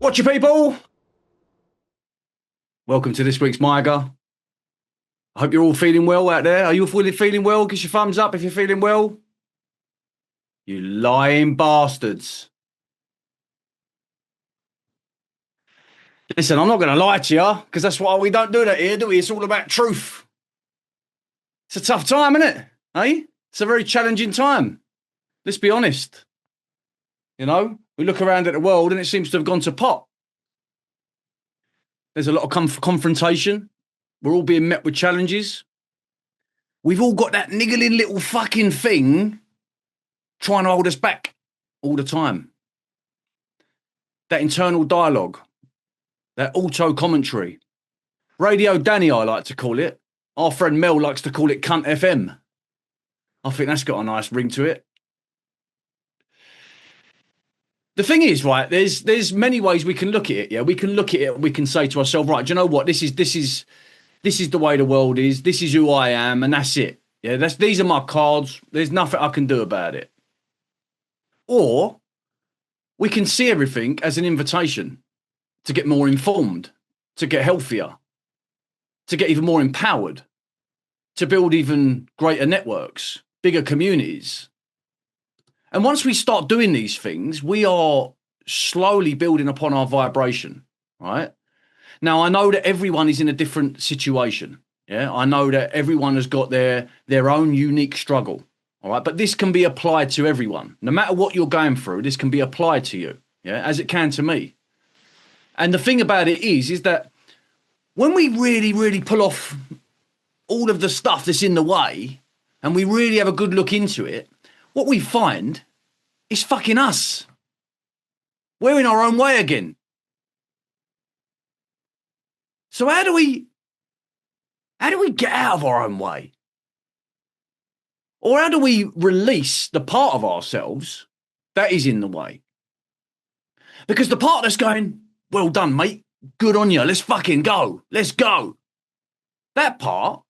Watch your people. Welcome to this week's MYGA. I hope you're all feeling well out there. Are you all feeling well? Give your thumbs up if you're feeling well. You lying bastards. Listen, I'm not going to lie to you because that's why we don't do that here, do we? It's all about truth. It's a tough time, isn't it? Eh? It's a very challenging time. Let's be honest. You know, we look around at the world and it seems to have gone to pot. There's a lot of confrontation. We're all being met with challenges. We've all got that niggling little fucking thing trying to hold us back all the time. That internal dialogue, that auto commentary. Radio Danny, I like to call it. Our friend Mel likes to call it Cunt FM. I think that's got a nice ring to it. The thing is, right, there's many ways we can look at it. Yeah, we can look at it. We can say to ourselves, right, do you know what? This is the way the world is. This is who I am, and that's it. Yeah, these are my cards. There's nothing I can do about it. Or we can see everything as an invitation to get more informed, to get healthier, to get even more empowered, to build even greater networks, bigger communities. And once we start doing these things, we are slowly building upon our vibration, right? Now, I know that everyone is in a different situation. Yeah, I know that everyone has got their own unique struggle. All right, but this can be applied to everyone. No matter what you're going through, this can be applied to you. Yeah, as it can to me. And the thing about it is that when we really, really pull off all of the stuff that's in the way, and we really have a good look into it, what we find is fucking us. We're in our own way again. So how do we get out of our own way? Or how do we release the part of ourselves that is in the way? Because the part that's going, well done, mate. Good on you. Let's fucking go. Let's go. That part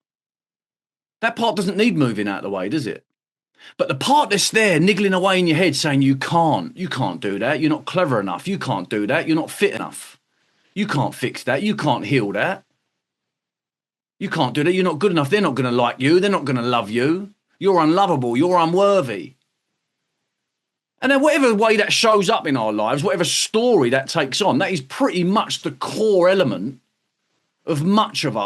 doesn't need moving out of the way, does it? But the part that's there niggling away in your head saying you can't do that. You're not clever enough. You can't do that. You're not fit enough. You can't fix that. You can't heal that. You can't do that. You're not good enough. They're not going to like you. They're not going to love you. You're unlovable. You're unworthy. And then whatever way that shows up in our lives, whatever story that takes on, that is pretty much the core element of much of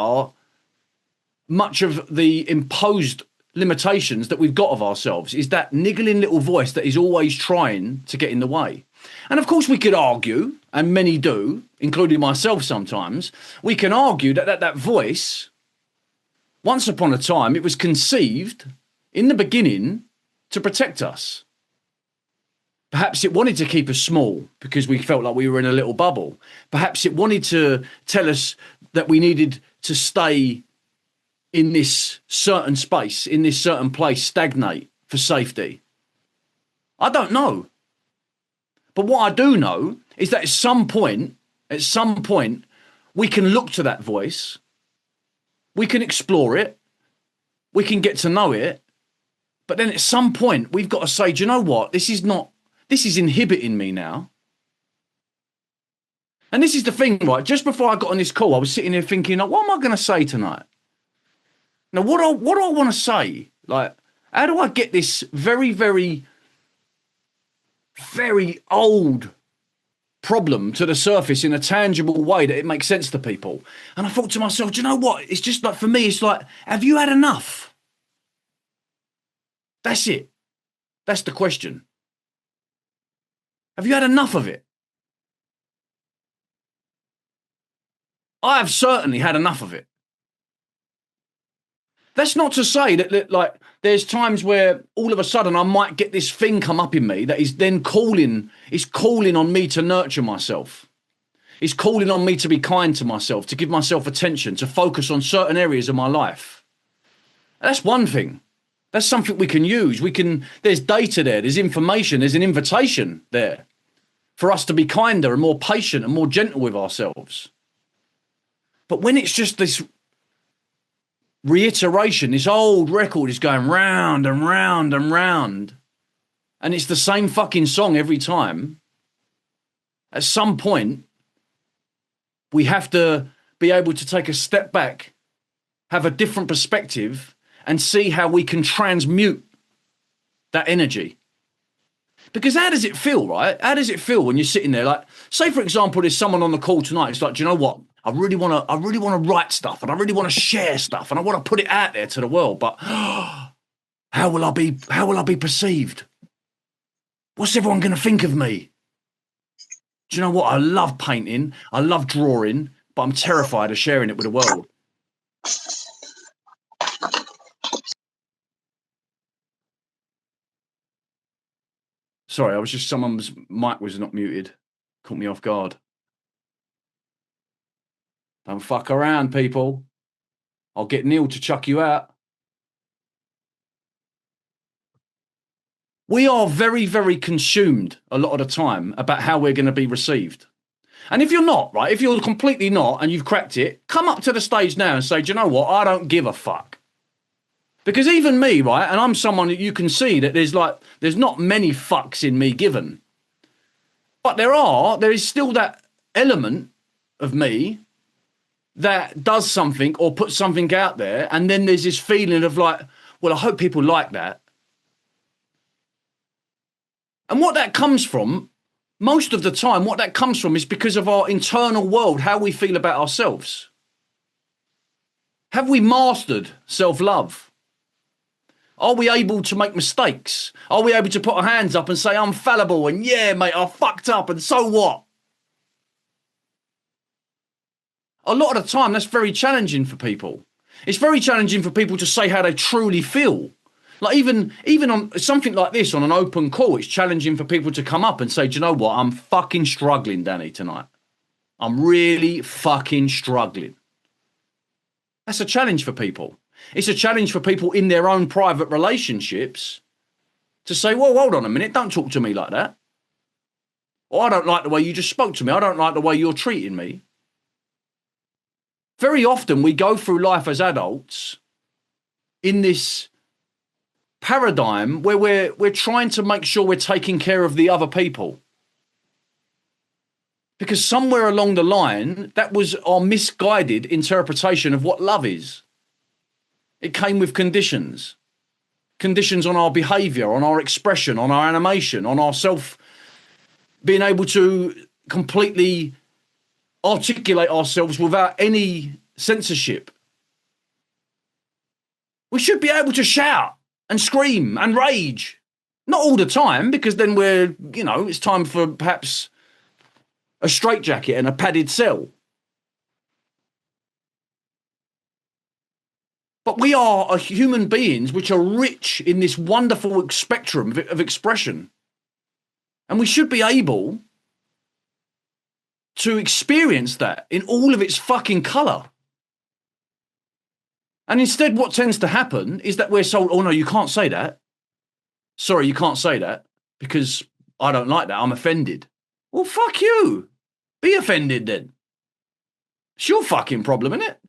the imposed limitations that we've got of ourselves, is that niggling little voice that is always trying to get in the way. And of course we could argue, and many do, including myself sometimes, we can argue that voice, once upon a time, it was conceived in the beginning to protect us. Perhaps it wanted to keep us small because we felt like we were in a little bubble. Perhaps it wanted to tell us that we needed to stay in this certain space, in this certain place, stagnate for safety. I don't know. But what I do know is that at some point, we can look to that voice, we can explore it, we can get to know it, but then at some point we've got to say, do you know what? This is inhibiting me now. And this is the thing, right? Just before I got on this call, I was sitting here thinking, like, what am I going to say tonight? Now, what do I want to say? Like, how do I get this very, very, very old problem to the surface in a tangible way that it makes sense to people? And I thought to myself, do you know what? It's just like, for me, it's like, have you had enough? That's it. That's the question. Have you had enough of it? I have certainly had enough of it. That's not to say that like, there's times where all of a sudden I might get this thing come up in me that is then calling on me to nurture myself. It's calling on me to be kind to myself, to give myself attention, to focus on certain areas of my life. That's one thing. That's something we can use. There's data there, there's information, there's an invitation there for us to be kinder and more patient and more gentle with ourselves. But when it's just this reiteration, this old record is going round and round and round, and it's the same fucking song every time, at some point We have to be able to take a step back, have a different perspective, and see how we can transmute that energy. Because how does it feel, right? How does it feel when you're sitting there? Like, say, for example, there's someone on the call tonight. It's like, do you know what? I really want to write stuff, and I really want to share stuff, and I want to put it out there to the world. But how will I be perceived? What's everyone going to think of me? Do you know what? I love painting. I love drawing, but I'm terrified of sharing it with the world. Sorry, I was just, someone's mic was not muted. Caught me off guard. Don't fuck around, people. I'll get Neil to chuck you out. We are very, very consumed a lot of the time about how we're going to be received. And if you're not, right, if you're completely not and you've cracked it, come up to the stage now and say, do you know what? I don't give a fuck. Because even me, right, and I'm someone that you can see that there's not many fucks in me given. But there is still that element of me that does something or puts something out there. And then there's this feeling of like, well, I hope people like that. And what that comes from, most of the time, what that comes from is because of our internal world, how we feel about ourselves. Have we mastered self-love? Are we able to make mistakes? Are we able to put our hands up and say, I'm fallible and yeah, mate, I fucked up and so what? A lot of the time, that's very challenging for people. It's very challenging for people to say how they truly feel. Like even on something like this, on an open call, it's challenging for people to come up and say, do you know what? I'm fucking struggling, Danny, tonight. I'm really fucking struggling. That's a challenge for people. It's a challenge for people in their own private relationships to say, well, hold on a minute, don't talk to me like that. Or I don't like the way you just spoke to me. I don't like the way you're treating me. Very often we go through life as adults in this paradigm where we're trying to make sure we're taking care of the other people. Because somewhere along the line, that was our misguided interpretation of what love is. It came with conditions. Conditions on our behavior, on our expression, on our animation, on our self being able to completely articulate ourselves without any censorship. We should be able to shout and scream and rage. Not all the time, because then it's time for perhaps a straitjacket and a padded cell. But we are human beings which are rich in this wonderful spectrum of expression. And we should be able to experience that in all of its fucking colour. And instead, what tends to happen is that we're told, oh, no, you can't say that. Sorry, you can't say that because I don't like that. I'm offended. Well, fuck you. Be offended then. It's your fucking problem, isn't it?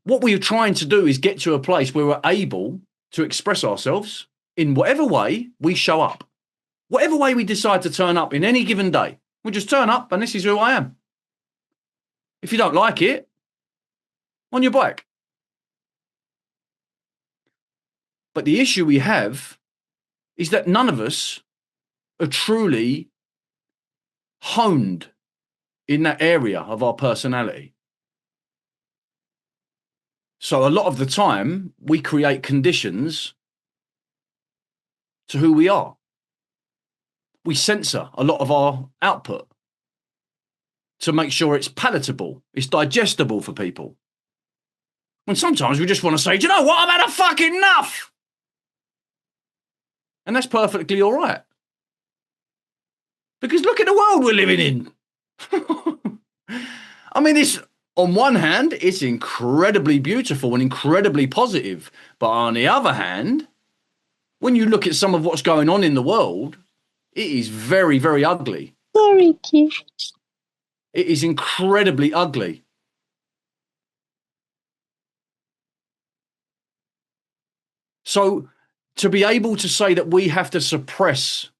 What we're trying to do is get to a place where we're able to express ourselves in whatever way we show up. Whatever way we decide to turn up in any given day. We just turn up and this is who I am. If you don't like it, on your bike. But the issue we have is that none of us are truly honed in that area of our personality. So a lot of the time, we create conditions to who we are. We censor a lot of our output to make sure it's palatable, it's digestible for people. When sometimes we just want to say, do you know what, I've had a fucking enough. And that's perfectly all right. Because look at the world we're living in. I mean, it's on one hand, it's incredibly beautiful and incredibly positive. But on the other hand, when you look at some of what's going on in the world, it is very, very ugly. Sorry, kid. It is incredibly ugly. So to be able to say that we have to suppress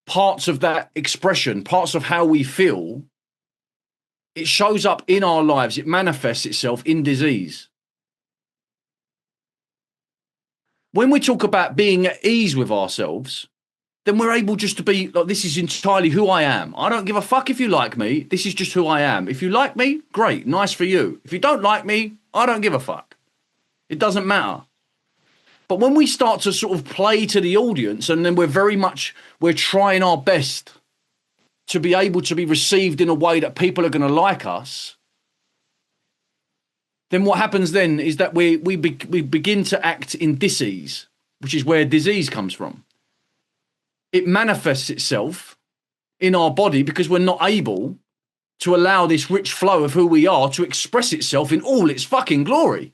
parts of that expression, parts of how we feel, it shows up in our lives. It manifests itself in disease. When we talk about being at ease with ourselves, then we're able just to be like, this is entirely who I am. I don't give a fuck if you like me. This is just who I am. If you like me, great, nice for you. If you don't like me, I don't give a fuck. It doesn't matter. But when we start to sort of play to the audience, and then we're trying our best to be able to be received in a way that people are going to like us, then what happens then is that we begin to act in dis-ease, which is where disease comes from. It manifests itself in our body because we're not able to allow this rich flow of who we are to express itself in all its fucking glory.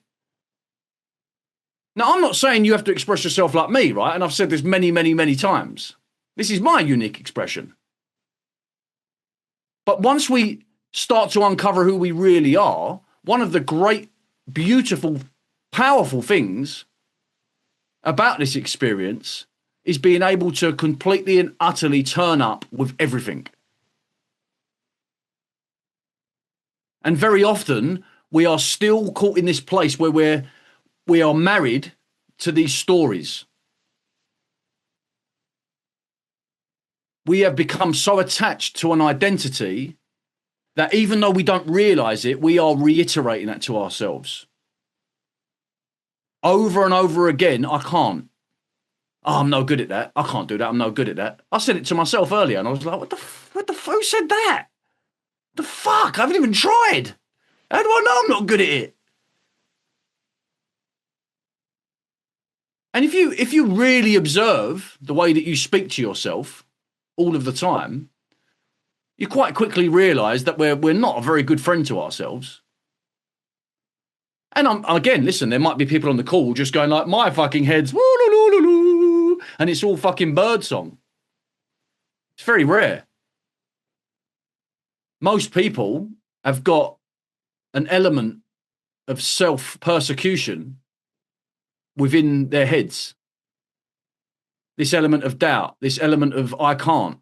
Now, I'm not saying you have to express yourself like me, right? And I've said this many, many, many times. This is my unique expression. But once we start to uncover who we really are, one of the great, beautiful, powerful things about this experience is being able to completely and utterly turn up with everything. And very often we are still caught in this place where we are married to these stories. We have become so attached to an identity that even though we don't realize it, we are reiterating that to ourselves. Over and over again, I can't. Oh, I'm no good at that. I can't do that. I'm no good at that. I said it to myself earlier and I was like, what the who said that? The fuck? I haven't even tried. How do I know I'm not good at it? And if you really observe the way that you speak to yourself all of the time, you quite quickly realise that we're not a very good friend to ourselves. And again, listen, there might be people on the call just going like, my fucking head's woo-loo-loo-loo-loo, and it's all fucking bird song. It's very rare. Most people have got an element of self-persecution within their heads. This element of doubt, this element of I can't.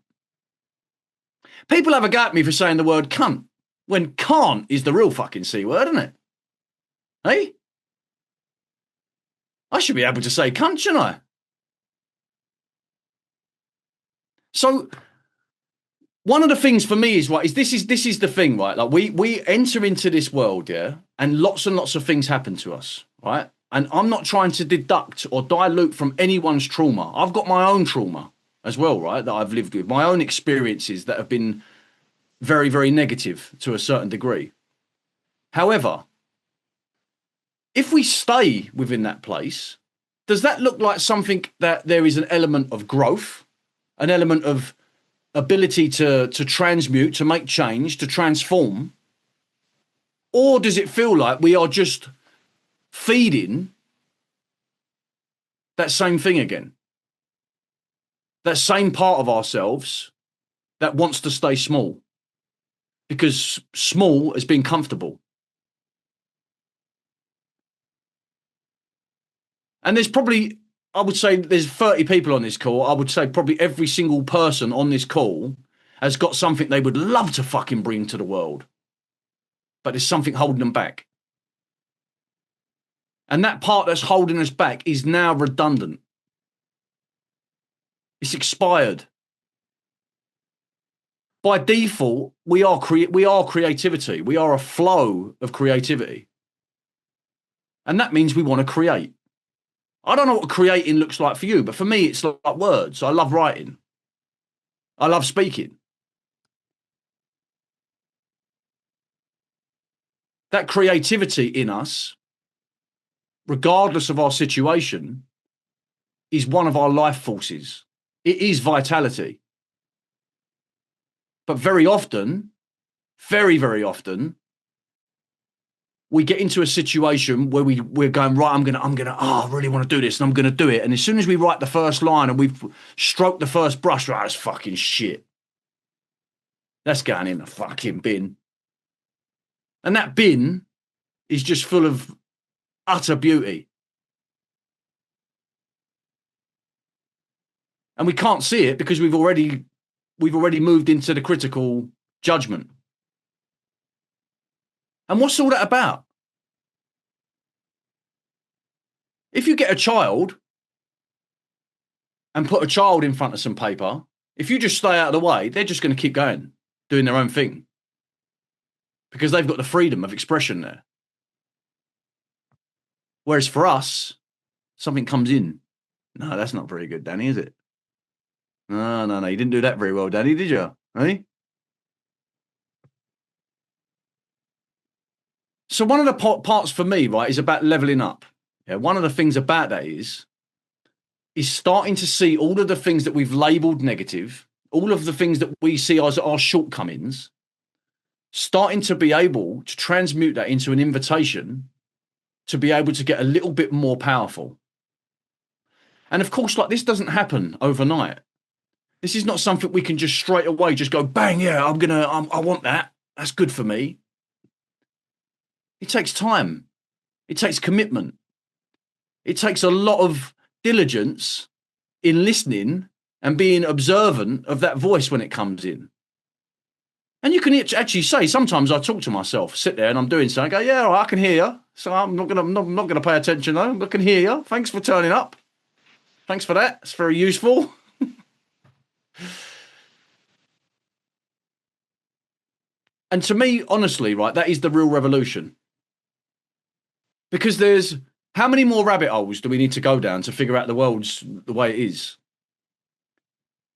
People have a go at me for saying the word cunt, when can't is the real fucking C word, isn't it? Hey? I should be able to say cunt, shouldn't I? So one of the things for me is, right, is this is the thing, right? Like we enter into this world, yeah, and lots of things happen to us, right? And I'm not trying to deduct or dilute from anyone's trauma. I've got my own trauma as well, right, that I've lived with, my own experiences that have been very, very negative to a certain degree. However, if we stay within that place, does that look like something that there is an element of growth, an element of ability to transmute, to make change, to transform? Or does it feel like we are just feeding that same thing again? That same part of ourselves that wants to stay small because small has been comfortable. And there's probably, I would say there's 30 people on this call. I would say probably every single person on this call has got something they would love to fucking bring to the world. But there's something holding them back. And that part that's holding us back is now redundant. It's expired. By default, we are creativity. We are a flow of creativity. And that means we want to create. I don't know what creating looks like for you, but for me, it's like words. I love writing. I love speaking. That creativity in us, regardless of our situation, is one of our life forces. It is vitality. But very often, very, very often, we get into a situation where we're going, right, I really want to do this and I'm going to do it. And as soon as we write the first line and we've stroked the first brush, right, that's fucking shit. That's going in the fucking bin. And that bin is just full of utter beauty. And we can't see it because we've already we've already moved into the critical judgment. And what's all that about? If you get a child and put a child in front of some paper, if you just stay out of the way, they're just going to keep going, doing their own thing, because they've got the freedom of expression there. Whereas for us, something comes in. No, that's not very good, Danny, is it? No, you didn't do that very well, Danny, did you? Eh? So one of the parts for me, right, is about leveling up. Yeah, one of the things about that is starting to see all of the things that we've labelled negative, all of the things that we see as our shortcomings, starting to be able to transmute that into an invitation to be able to get a little bit more powerful. And of course, like, this doesn't happen overnight. This is not something we can just straight away just go, bang, yeah, I want that. That's good for me. It takes time. It takes commitment. It takes a lot of diligence in listening and being observant of that voice when it comes in. And you can actually say, sometimes I talk to myself, sit there and I'm doing something, I go, yeah, I can hear you. So I'm not gonna pay attention though. I can hear you. Thanks for turning up. Thanks for that. It's very useful. And to me, honestly, right, that is the real revolution. Because there's, how many more rabbit holes do we need to go down to figure out the world's the way it is?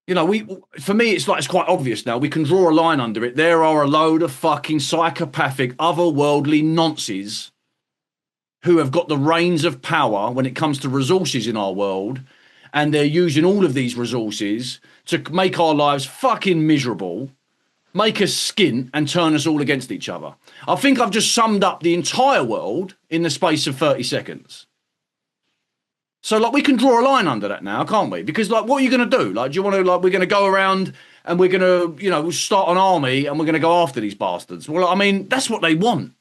You know, for me, it's quite obvious now. We can draw a line under it. There are a load of fucking psychopathic, otherworldly nonces who have got the reins of power when it comes to resources in our world, and they're using all of these resources to make our lives fucking miserable, make us skint, and turn us all against each other. I think I've just summed up the entire world in the space of 30 seconds. So, like, we can draw a line under that now, can't we? Because, like, what are you going to do? Like, do you want to, like, we're going to go around and we're going to, you know, start an army and we're going to go after these bastards? Well, I mean, that's what they want.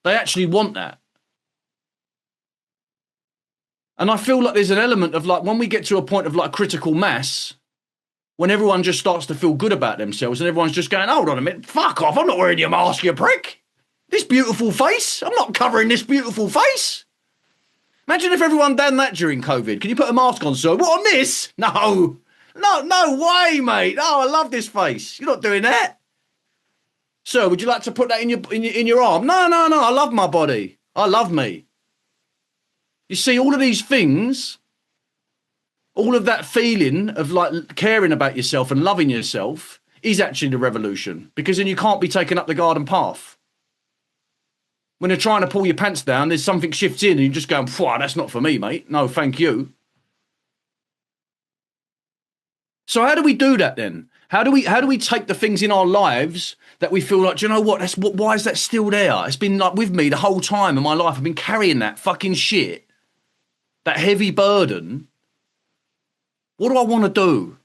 They actually want that. And I feel like there's an element of, like, when we get to a point of, like, critical mass, when everyone just starts to feel good about themselves and everyone's just going, hold on a minute, fuck off, I'm not wearing your mask, you prick. This beautiful face, I'm not covering this beautiful face. Imagine if everyone done that during COVID. Can you put a mask on, sir? What, on this? No way, mate. No, I love this face. You're not doing that. Sir, would you like to put that in your arm? No, I love my body. I love me. You see, all of these things, all of that feeling of, like, caring about yourself and loving yourself is actually the revolution, because then you can't be taken up the garden path. When they're trying to pull your pants down, there's something shifts in and you're just going, that's not for me, mate. No, thank you. So how do we do that then? How do we take the things in our lives that we feel like, do you know what? Why is that still there? It's been, like, with me the whole time of my life. I've been carrying that fucking shit, that heavy burden. What do I want to do?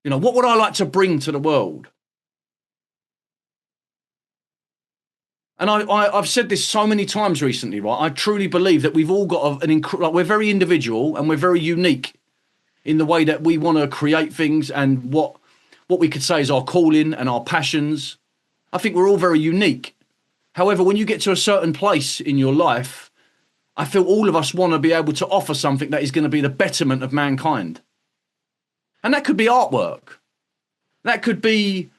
You know, what would I like to bring to the world? And I've said this so many times recently, right? I truly believe that we've all got we're very individual and we're very unique in the way that we want to create things and what we could say is our calling and our passions. I think we're all very unique. However, when you get to a certain place in your life, I feel all of us want to be able to offer something that is going to be the betterment of mankind. And that could be artwork. That could be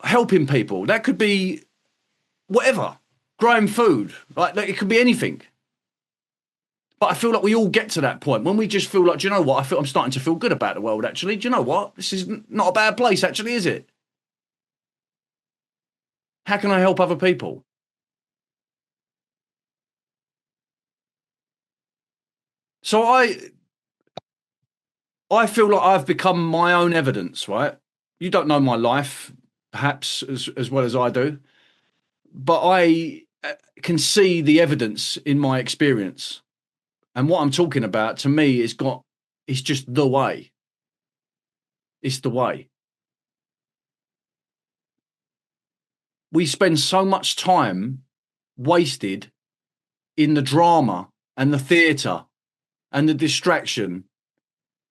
helping people. That could be whatever, growing food, like it could be anything. But I feel like we all get to that point when we just feel like, do you know what? I'm starting to feel good about the world, actually. Do you know what? This is not a bad place, actually, is it? How can I help other people? So I feel like I've become my own evidence, right? You don't know my life, perhaps, as well as I do. But I can see the evidence in my experience. And what I'm talking about, to me, it's just the way. It's the way. We spend so much time wasted in the drama and the theatre and the distraction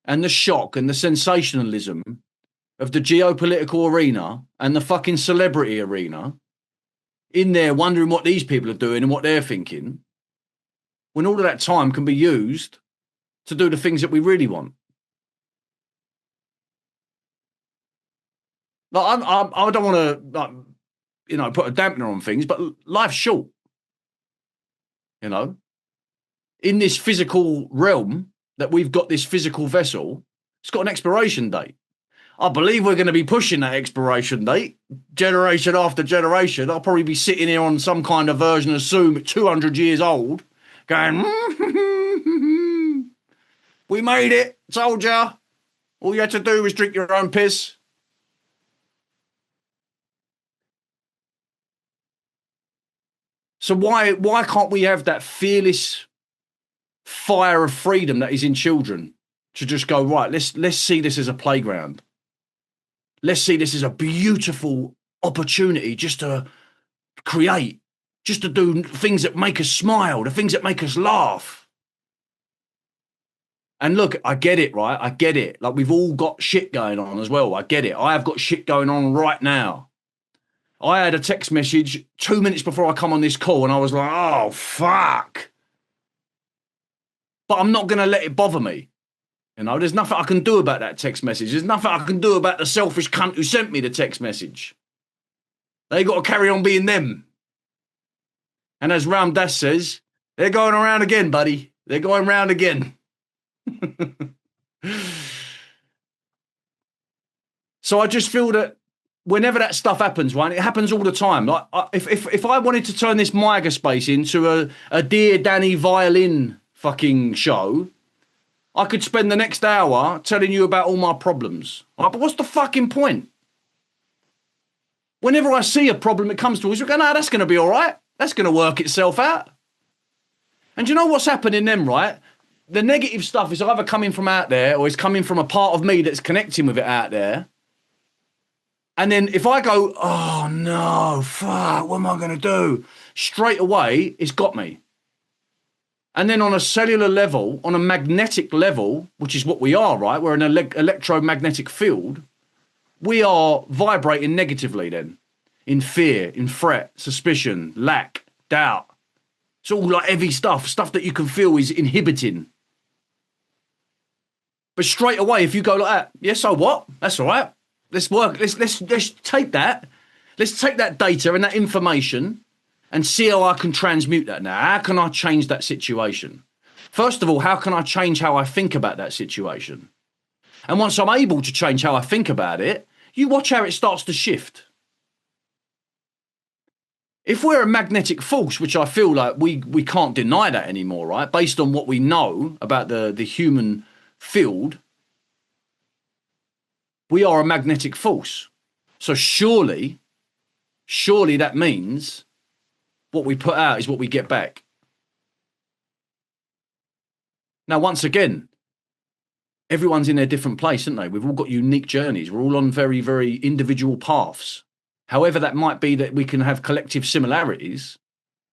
and the shock and the sensationalism of the geopolitical arena and the fucking celebrity arena in there wondering what these people are doing and what they're thinking, when all of that time can be used to do the things that we really want. Like, I don't want to, like, you know, put a dampener on things, but life's short. You know, in this physical realm that we've got, this physical vessel, it's got an expiration date. I believe we're going to be pushing that expiration date generation after generation. I'll probably be sitting here on some kind of version of Zoom at 200 years old going, we made it, told ya. All you had to do was drink your own piss. So why can't we have that fearless fire of freedom that is in children to just go, right, let's see this as a playground. Let's see this as a beautiful opportunity just to create, just to do things that make us smile, the things that make us laugh. And look, I get it, right? I get it. Like, we've all got shit going on as well. I get it. I have got shit going on right now. I had a text message 2 minutes before I come on this call and I was like, oh, fuck. But I'm not going to let it bother me. You know, there's nothing I can do about that text message. There's nothing I can do about the selfish cunt who sent me the text message. They got to carry on being them. And as Ram Dass says, they're going around again, buddy. They're going round again. So I just feel that whenever that stuff happens, right, it happens all the time. Like, if I wanted to turn this MYGA space into a Dear Danny violin fucking show, I could spend the next hour telling you about all my problems. Right, but what's the fucking point? Whenever I see a problem that comes to us, we go, no, that's going to be all right. That's going to work itself out. And you know what's happening then, right? The negative stuff is either coming from out there or it's coming from a part of me that's connecting with it out there. And then if I go, oh, no, fuck, what am I going to do? Straight away, it's got me. And then on a cellular level, on a magnetic level, which is what we are, right? We're an electromagnetic field. We are vibrating negatively then. In fear, in threat, suspicion, lack, doubt. It's all like heavy stuff that you can feel is inhibiting. But straight away, if you go like that, yeah, so what? That's all right. Let's work. Let's take that. Let's take that data and that information and see how I can transmute that now. How can I change that situation? First of all, how can I change how I think about that situation? And once I'm able to change how I think about it, you watch how it starts to shift. If we're a magnetic force, which I feel like we can't deny that anymore, right? Based on what we know about the human field, we are a magnetic force. So surely that means what we put out is what we get back. Now, once again, everyone's in their different place, aren't they? We've all got unique journeys. We're all on very, very individual paths. However that might be that we can have collective similarities,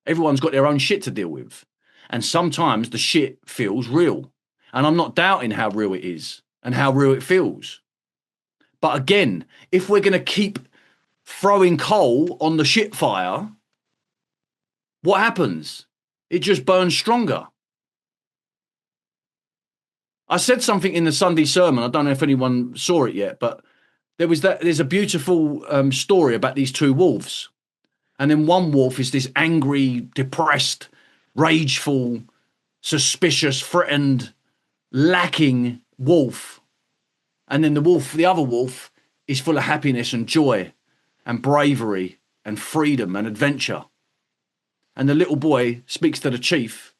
everyone's got their own shit to deal with. And sometimes the shit feels real. And I'm not doubting how real it is and how real it feels. But again, if we're going to keep throwing coal on the shit fire, what happens? It just burns stronger. I said something in the Sunday sermon. I don't know if anyone saw it yet, but there's a beautiful story about these two wolves. And then one wolf is this angry, depressed, rageful, suspicious, threatened, lacking wolf. And then the other wolf is full of happiness and joy and bravery and freedom and adventure. And the little boy speaks to the chief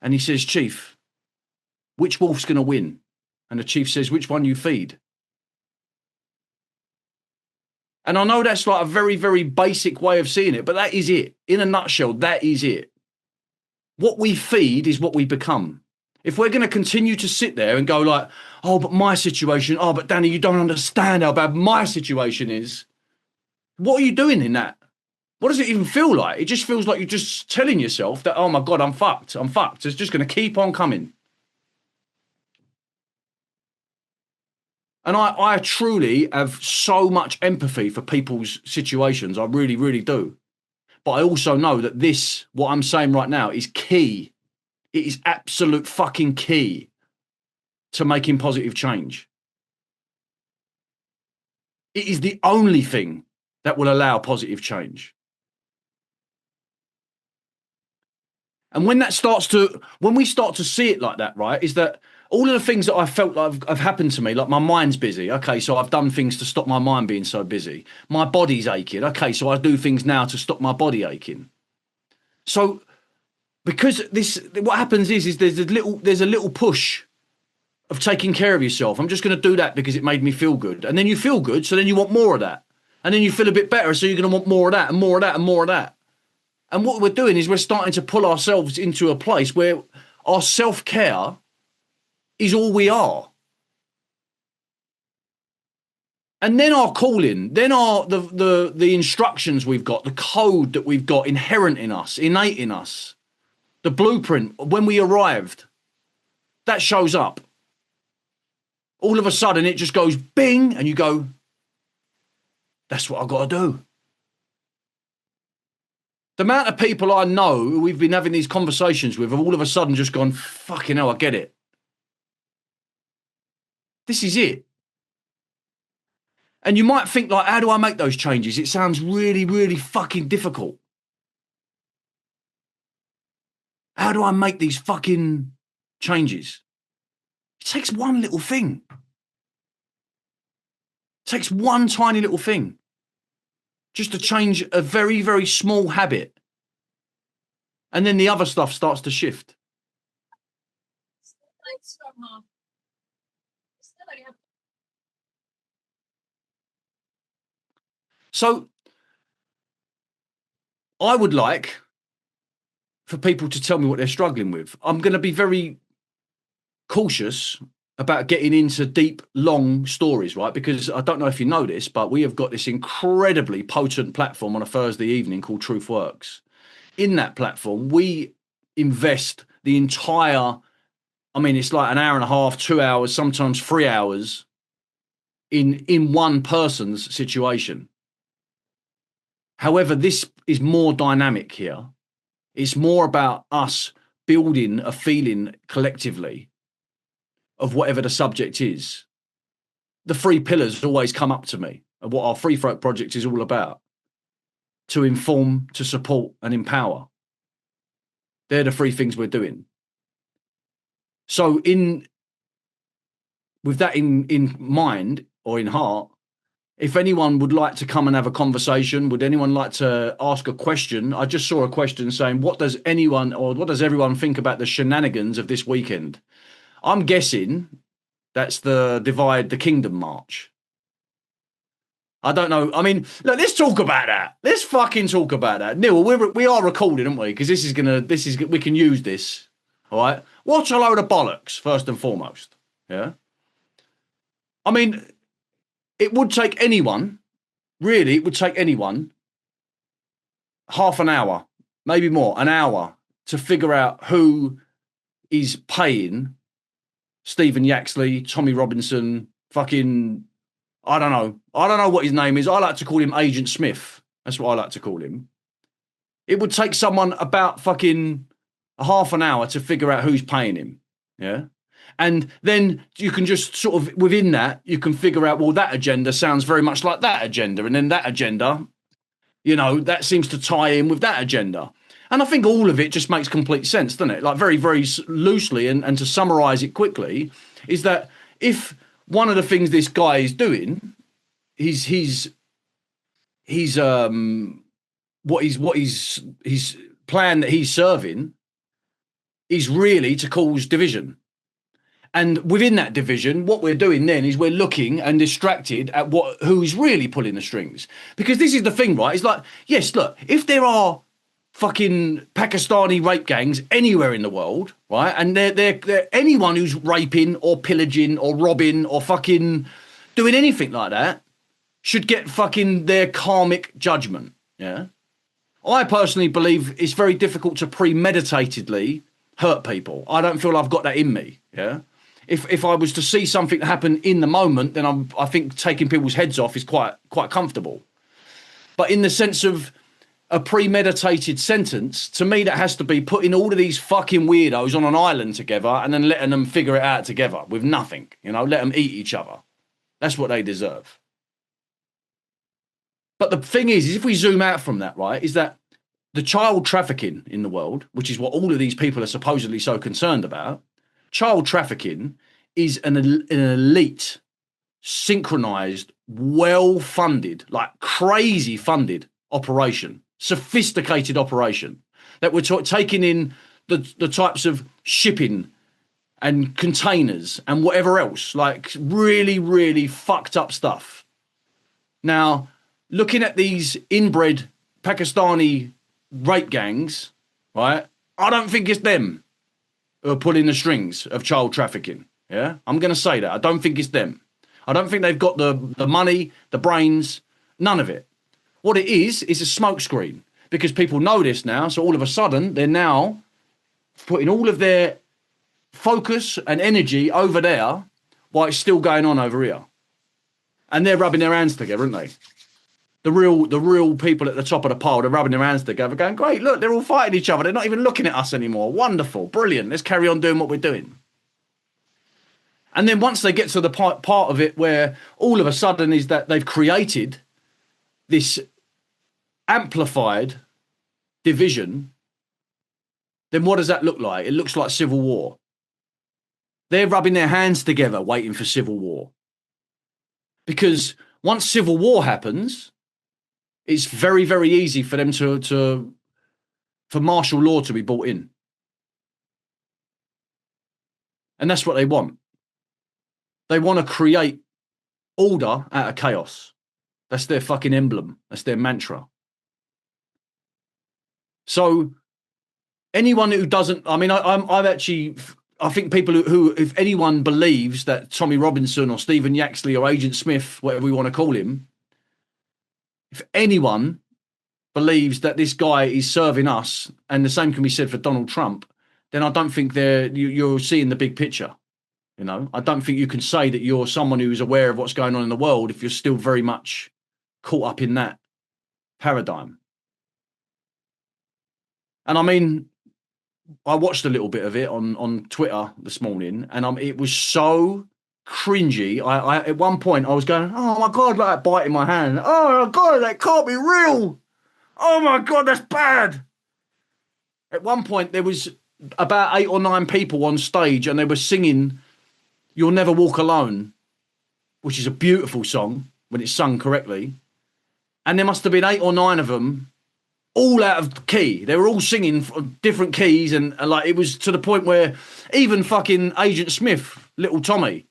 and he says, Chief, which wolf's going to win? And the chief says, which one you feed? And I know that's like a very, very basic way of seeing it, but that is it. In a nutshell, that is it. What we feed is what we become. If we're going to continue to sit there and go like, oh, but my situation, oh, but Danny, you don't understand how bad my situation is. What are you doing in that? What does it even feel like? It just feels like you're just telling yourself that, oh my God, I'm fucked. I'm fucked. It's just going to keep on coming. And I truly have so much empathy for people's situations. I really, really do. But I also know that this, what I'm saying right now, is key. It is absolute fucking key to making positive change. It is the only thing that will allow positive change. And when we start to see it like that, right, is that all of the things that I felt like have happened to me, like my mind's busy. Okay, so I've done things to stop my mind being so busy. My body's aching. Okay, so I do things now to stop my body aching. So because what happens is there's a little push of taking care of yourself. I'm just going to do that because it made me feel good. And then you feel good, so then you want more of that. And then you feel a bit better, so you're going to want more of that and more of that and more of that. And what we're doing is we're starting to pull ourselves into a place where our self-care is all we are. And then our calling, then the instructions we've got, the code that we've got inherent in us, innate in us, the blueprint, when we arrived, that shows up. All of a sudden it just goes bing and you go, that's what I've got to do. The amount of people I know who we've been having these conversations with have all of a sudden just gone, fucking hell, I get it. This is it. And you might think, like, how do I make those changes? It sounds really, really fucking difficult. How do I make these fucking changes? It takes one little thing. It takes one tiny little thing. Just to change a very, very small habit. And then the other stuff starts to shift. So I would like for people to tell me what they're struggling with. I'm going to be very cautious about getting into deep, long stories, right? Because I don't know if you know this, but we have got this incredibly potent platform on a Thursday evening called Truth Works. In that platform, we invest the entire, I mean, it's like an hour and a half, 2 hours, sometimes 3 hours in one person's situation. However, this is more dynamic here. It's more about us building a feeling collectively of whatever the subject is. The 3 pillars always come up to me of what our Free Throat project is all about. To inform, to support, and empower. They're the 3 things we're doing. So with that in mind or in heart, if anyone would like to come and have a conversation, would anyone like to ask a question? I just saw a question saying, what does everyone think about the shenanigans of this weekend? I'm guessing that's the Divide the Kingdom march. I don't know. I mean, look, let's talk about that. Let's fucking talk about that. Neil, we are recording, aren't we? Because we can use this. All right. Watch a load of bollocks, first and foremost. Yeah. I mean, it would take anyone, really, it would take anyone half an hour, maybe more, an hour to figure out who is paying Stephen Yaxley, Tommy Robinson, fucking, I don't know what his name is. I like to call him Agent Smith. That's what I like to call him. It would take someone about fucking a half an hour to figure out who's paying him. Yeah. And then you can just sort of, within that, you can figure out, well, that agenda sounds very much like that agenda. And then that agenda, you know, that seems to tie in with that agenda. And I think all of it just makes complete sense, doesn't it? Like very, very loosely, and to summarize it quickly, is that if one of the things this guy is doing, his plan that he's serving is really to cause division. And within that division, what we're doing then is we're looking and distracted at who's really pulling the strings. Because this is the thing, right? It's like, yes, look, if there are fucking Pakistani rape gangs anywhere in the world, right? And they're anyone who's raping or pillaging or robbing or fucking doing anything like that should get fucking their karmic judgment. Yeah. I personally believe it's very difficult to premeditatedly hurt people. I don't feel I've got that in me. Yeah. if I was to see something happen in the moment, then I think taking people's heads off is quite comfortable. But in the sense of a premeditated sentence, to me, that has to be putting all of these fucking weirdos on an island together and then letting them figure it out together with nothing, you know, let them eat each other. That's what they deserve. But the thing is if we zoom out from that, right, is that the child trafficking in the world, which is what all of these people are supposedly so concerned about, child trafficking is an elite, synchronized, well-funded, like crazy funded operation, sophisticated operation that we're taking in the types of shipping and containers and whatever else, like really, really fucked up stuff. Now, looking at these inbred Pakistani rape gangs, right, I don't think it's them who are pulling the strings of child trafficking. Yeah, I'm going to say that. I don't think it's them. I don't think they've got the money, the brains, none of it. What it is a smokescreen, because people know this now. So all of a sudden, they're now putting all of their focus and energy over there while it's still going on over here. And they're rubbing their hands together, aren't they? The real people at the top of the pile, they're rubbing their hands together, going, great, look, they're all fighting each other. They're not even looking at us anymore. Wonderful, brilliant. Let's carry on doing what we're doing. And then once they get to the part of it where all of a sudden is that they've created this amplified division, then what does that look like? It looks like civil war. They're rubbing their hands together, waiting for civil war. Because once civil war happens, it's very, very easy for them for martial law to be brought in. And that's what they want. They want to create order out of chaos. That's their fucking emblem. That's their mantra. So anyone who doesn't, I mean, I think people who, if anyone believes that Tommy Robinson or Stephen Yaxley or Agent Smith, whatever we want to call him, if anyone believes that this guy is serving us, and the same can be said for Donald Trump, then I don't think you're seeing the big picture. You know, I don't think you can say that you're someone who's aware of what's going on in the world if you're still very much caught up in that paradigm. And I mean, I watched a little bit of it on Twitter this morning, and it was so cringy. I at one point I was going, oh my God, like biting my hand. Oh my God, that can't be real. Oh my God, that's bad. At one point there was about 8 or 9 people on stage and they were singing You'll Never Walk Alone, which is a beautiful song when it's sung correctly. And there must have been 8 or 9 of them all out of key. They were all singing different keys, and like it was to the point where even fucking Agent Smith, little Tommy,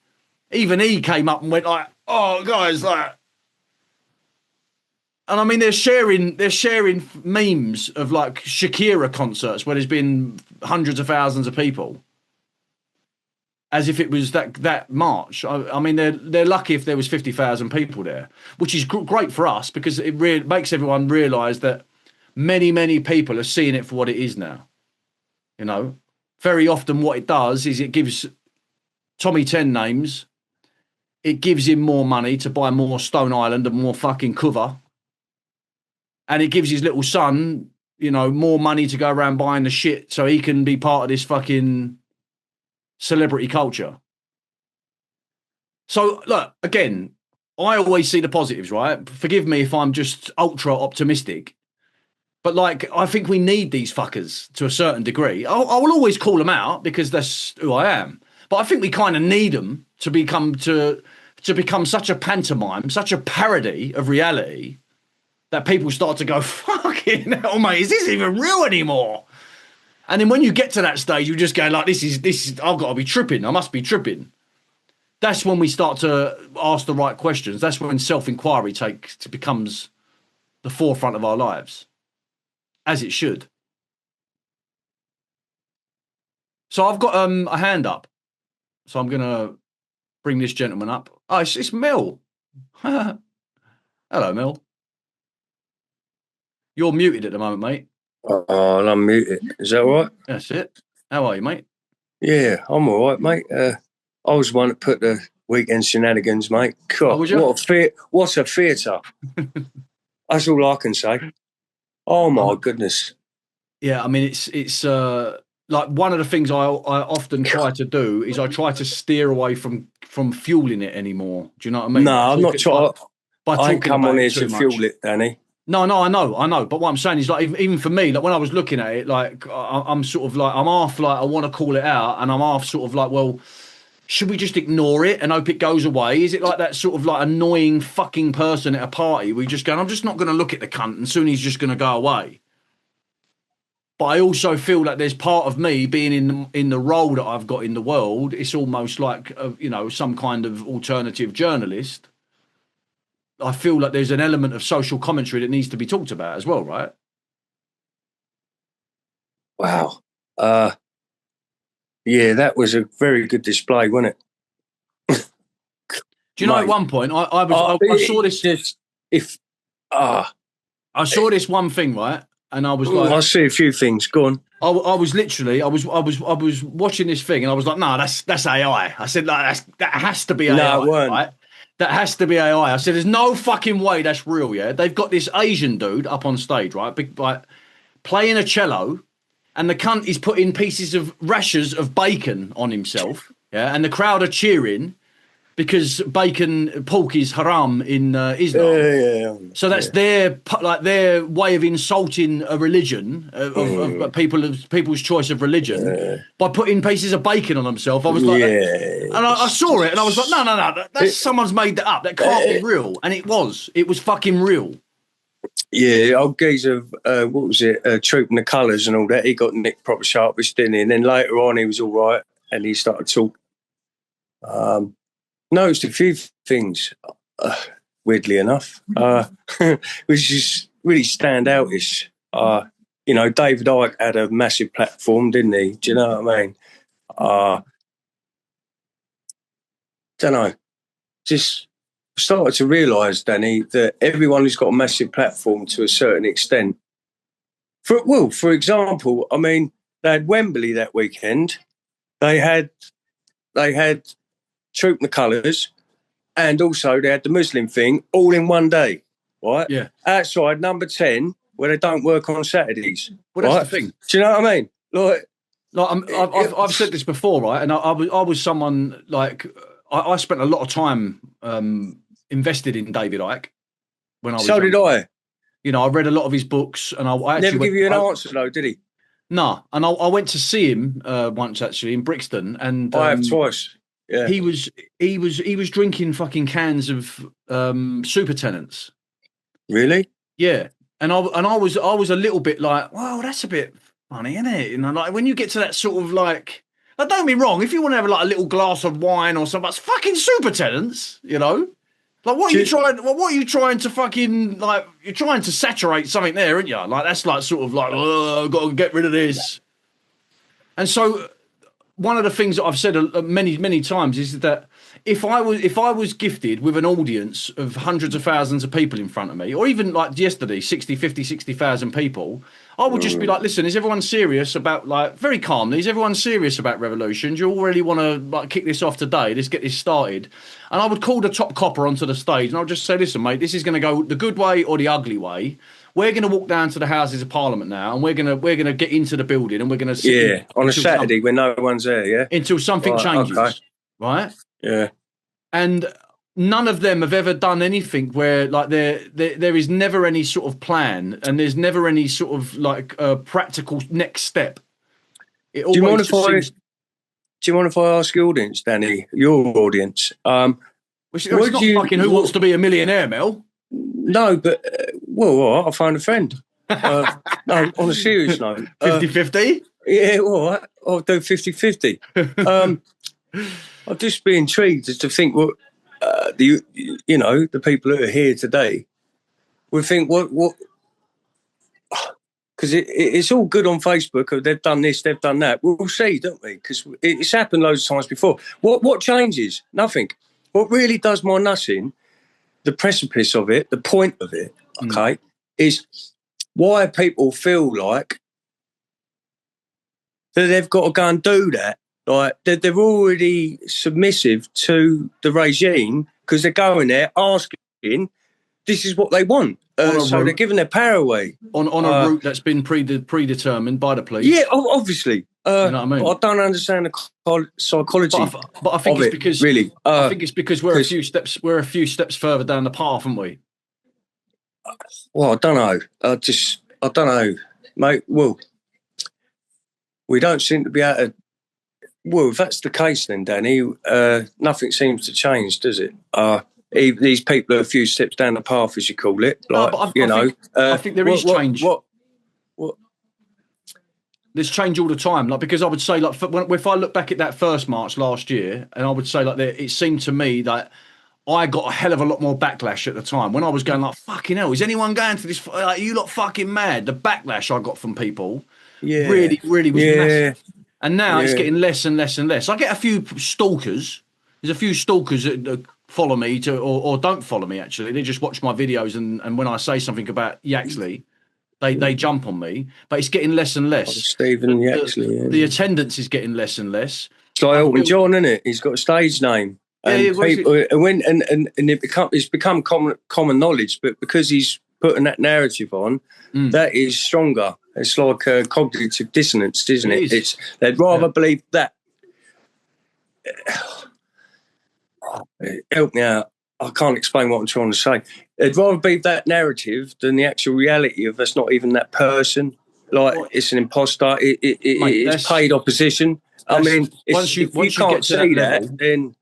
even he came up and went like, "Oh, guys, like," and I mean they're sharing memes of like Shakira concerts where there's been hundreds of thousands of people, as if it was that march. I mean they're lucky if there was 50,000 people there, which is great for us because it makes everyone realise that many people are seeing it for what it is now. You know, very often what it does is it gives Tommy 10 names, it gives him more money to buy more Stone Island and more fucking cover, and it gives his little son, you know, more money to go around buying the shit so he can be part of this fucking celebrity culture. So look, again, I always see the positives, right? Forgive me if I'm just ultra optimistic. But like, I think we need these fuckers to a certain degree. I will always call them out because that's who I am. But I think we kind of need them to become such a pantomime, such a parody of reality that people start to go, fucking hell, mate, is this even real anymore? And then when you get to that stage, you just go like, this is, I've got to be tripping. I must be tripping. That's when we start to ask the right questions. That's when self-inquiry becomes the forefront of our lives. As it should. So I've got a hand up. So I'm going to bring this gentleman up. Oh, it's Mel. Hello, Mel. You're muted at the moment, mate. Oh, and I'm muted. Is that right? That's it. How are you, mate? Yeah, I'm all right, mate. I was the one that put the weekend shenanigans, mate. God, was you? what a theatre. That's all I can say. Oh, my goodness. Yeah, I mean, it's like one of the things I often try to do is I try to steer away from fueling it anymore. Do you know what I mean? No, I'm not trying. By I ain't talking come about on it here too to much. fuel it, Danny. No, I know. But what I'm saying is, like, even for me, like when I was looking at it, like I'm sort of like I'm half like I want to call it out, and I'm half sort of like, well, should we just ignore it and hope it goes away? Is it like that sort of like annoying fucking person at a party? We just going, I'm just not going to look at the cunt, and soon he's just going to go away. But I also feel like there's part of me being in the role that I've got in the world. It's almost like some kind of alternative journalist. I feel like there's an element of social commentary that needs to be talked about as well, right? Wow. Yeah, that was a very good display, wasn't it? Do you know, at one point I saw this. I saw this one thing, right, and I was like, I see a few things. Go on. I was literally, I was watching this thing, and I was like, no, that's AI. I said, like, that has to be AI, No, it weren't. right? That has to be AI. I said, there's no fucking way that's real. Yeah, they've got this Asian dude up on stage, right, like playing a cello, and the cunt is putting pieces of rashers of bacon on himself. Yeah, and the crowd are cheering because pork is haram in Islam. So that's their way of insulting a religion of people's choice of religion by putting pieces of bacon on themselves. I was like, and I saw it and I was like, no, that's someone's made that up. That can't be real. And it was fucking real. Yeah, old geezer, what was it, Trooping the Colours and all that, he got nicked proper sharpish, didn't he? And then later on he was all right and he started talking. Noticed a few things, weirdly enough, which is really standoutish. David Icke had a massive platform, didn't he? Do you know what I mean? Don't know. Just started to realise, Danny, that everyone who's got a massive platform to a certain extent. For example, I mean, they had Wembley that weekend. They had Trooping the Colours, and also they had the Muslim thing all in one day, right? Yeah. Outside number 10, where they don't work on Saturdays. Well, that's the thing. Do you know what I mean? I've said this before, right? And I was someone like I spent a lot of time invested in David Icke when I was. So did I. You know, I read a lot of his books, and I actually never give you an answer though, did he? No, and I went to see him once actually in Brixton, and I have twice. Yeah. He was drinking fucking cans of super tenants. Really? Yeah. And I was a little bit like, well, that's a bit funny, isn't it? You know, like when you get to that sort of like don't get me wrong, if you want to have like a little glass of wine or something, it's fucking super tenants, you know? Like what are you trying to fucking like you're trying to saturate something there, aren't you? Like that's like sort of like, oh, I've got to get rid of this. And so one of the things that I've said many times is that if I was gifted with an audience of hundreds of thousands of people in front of me, or even like yesterday, 60,000 people, I would just be like, listen, is everyone serious about, like, very calmly, is everyone serious about revolution? Do you all really want to like kick this off today? Let's get this started. And I would call the top copper onto the stage and I would just say, listen, mate, this is going to go the good way or the ugly way. We're going to walk down to the Houses of Parliament now, and we're going to get into the building, and we're going to sit on a Saturday when no one's there, until something changes, right? Yeah, and none of them have ever done anything where like there is never any sort of plan, and there's never any sort of like practical next step. Do you mind if I ask your audience, Danny, your audience? It's not fucking Who Wants to Be a Millionaire, Mel. No, but, I'll find a friend. No, on a serious note. 50-50? Yeah, all right. I'll do 50-50. I'll just be intrigued just to think what, the people who are here today would think what, because it's all good on Facebook. They've done this, they've done that. We'll see, don't we? Because it's happened loads of times before. What changes? Nothing. What really does my nuts in, the precipice of it, the point of it, okay, is why people feel like that they've got to go and do that. Like they're already submissive to the regime because they're going there asking. This is what they want. So they're giving their power away on a route that's been predetermined by the police. Yeah, obviously. You know what I mean? But I don't understand the psychology. But I think it's because really. I think it's because we're a few steps further down the path, aren't we? Well, I don't know. I don't know, mate. Well, we don't seem to be able to. Well, if that's the case, then Danny, nothing seems to change, does it? These people are a few steps down the path, as you call it. Like, I think there is change. What? There's change all the time. Like, because I would say, like, if I look back at that first march last year, and I would say, like, it seemed to me that I got a hell of a lot more backlash at the time when I was going, like, fucking hell, is anyone going to this? Like, you lot fucking mad. The backlash I got from people really was massive. And now it's getting less and less and less. I get a few stalkers. There's a few stalkers that follow me or don't follow me, actually. They just watch my videos, and when I say something about Yaxley, they jump on me. But it's getting less and less. Stephen Yaxley. The attendance is getting less and less. It's like Elton John, isn't it? He's got a stage name. And it's become common knowledge, but because he's putting that narrative on, that is stronger. It's like a cognitive dissonance, isn't it? They'd rather believe that. Help me out. I can't explain what I'm trying to say. They'd rather believe that narrative than the actual reality of that's not even that person. Like, it's an imposter. It's paid opposition. I mean, if you can't see that, then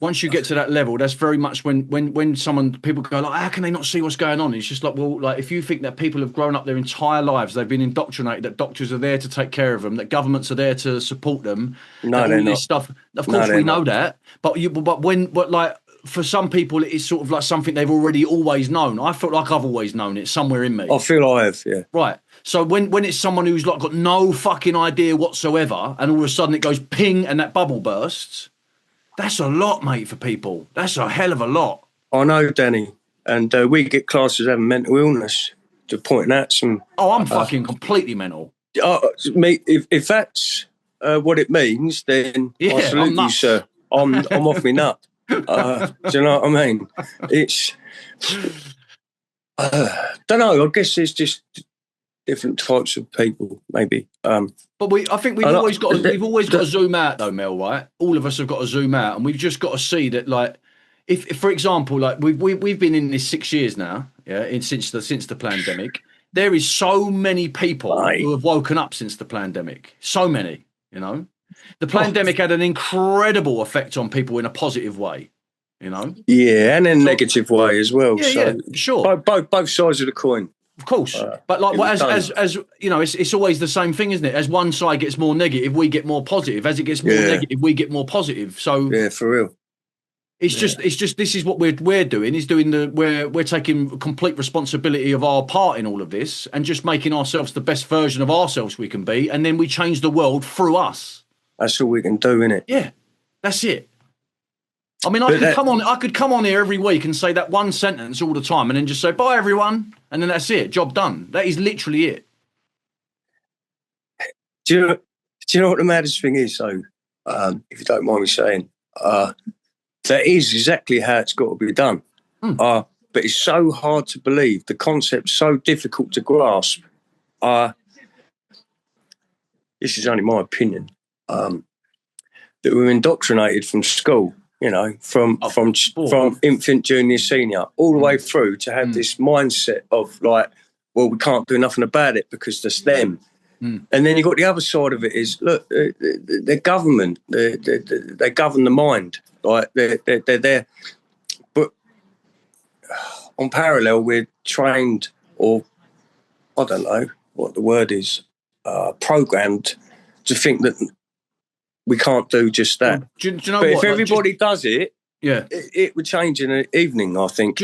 once you get to that level, that's very much when people go like, how can they not see what's going on? It's just like, well, like, if you think that people have grown up their entire lives, they've been indoctrinated, that doctors are there to take care of them, that governments are there to support them, no, they're not. Stuff. Of course, we know that, but for some people, it's sort of like something they've already always known. I felt like I've always known it somewhere in me. I feel I have, yeah. Right. So when it's someone who's like got no fucking idea whatsoever, and all of a sudden it goes ping and that bubble bursts, that's a lot, mate, for people. That's a hell of a lot. I know, Danny. And we get classed as having mental illness to point out some... Oh, I'm fucking completely mental. Mate, if that's what it means, then I salute you, sir. I'm off me nut. Do you know what I mean? It's... don't know. I guess it's just different types of people, maybe. But I think we've always got to zoom out, though, Mel. Right? All of us have got to zoom out, and we've just got to see that, like, if for example, like we've been in this 6 years now, since the pandemic. There is so many people who have woken up since the pandemic. So many, you know. The pandemic had an incredible effect on people in a positive way, you know. Yeah, and in a negative way as well. Yeah, sure. Both sides of the coin. Of course, but like as you know, it's always the same thing, isn't it? As one side gets more negative, we get more positive. As it gets more negative, we get more positive. So yeah, for real. It's just this is what we're doing. We're taking complete responsibility of our part in all of this, and just making ourselves the best version of ourselves we can be, and then we change the world through us. That's all we can do, innit? Yeah, that's it. I mean, I could come on here every week and say that one sentence all the time, and then just say bye everyone, and then that's it. Job done. That is literally it. Do you know what the maddest thing is? So, if you don't mind me saying, that is exactly how it's got to be done. But it's so hard to believe. The concept's so difficult to grasp. This is only my opinion. That we're indoctrinated from school. You know, from infant, junior, senior, all the way through to have this mindset of like, well, we can't do nothing about it because that's them. And then you've got the other side of it is, look, they're government. They govern the mind. Like they're there. But on parallel, we're trained, or I don't know what the word is, programmed to think that we can't do just that. Do you know but what? If everybody does it, it would change in an evening, I think.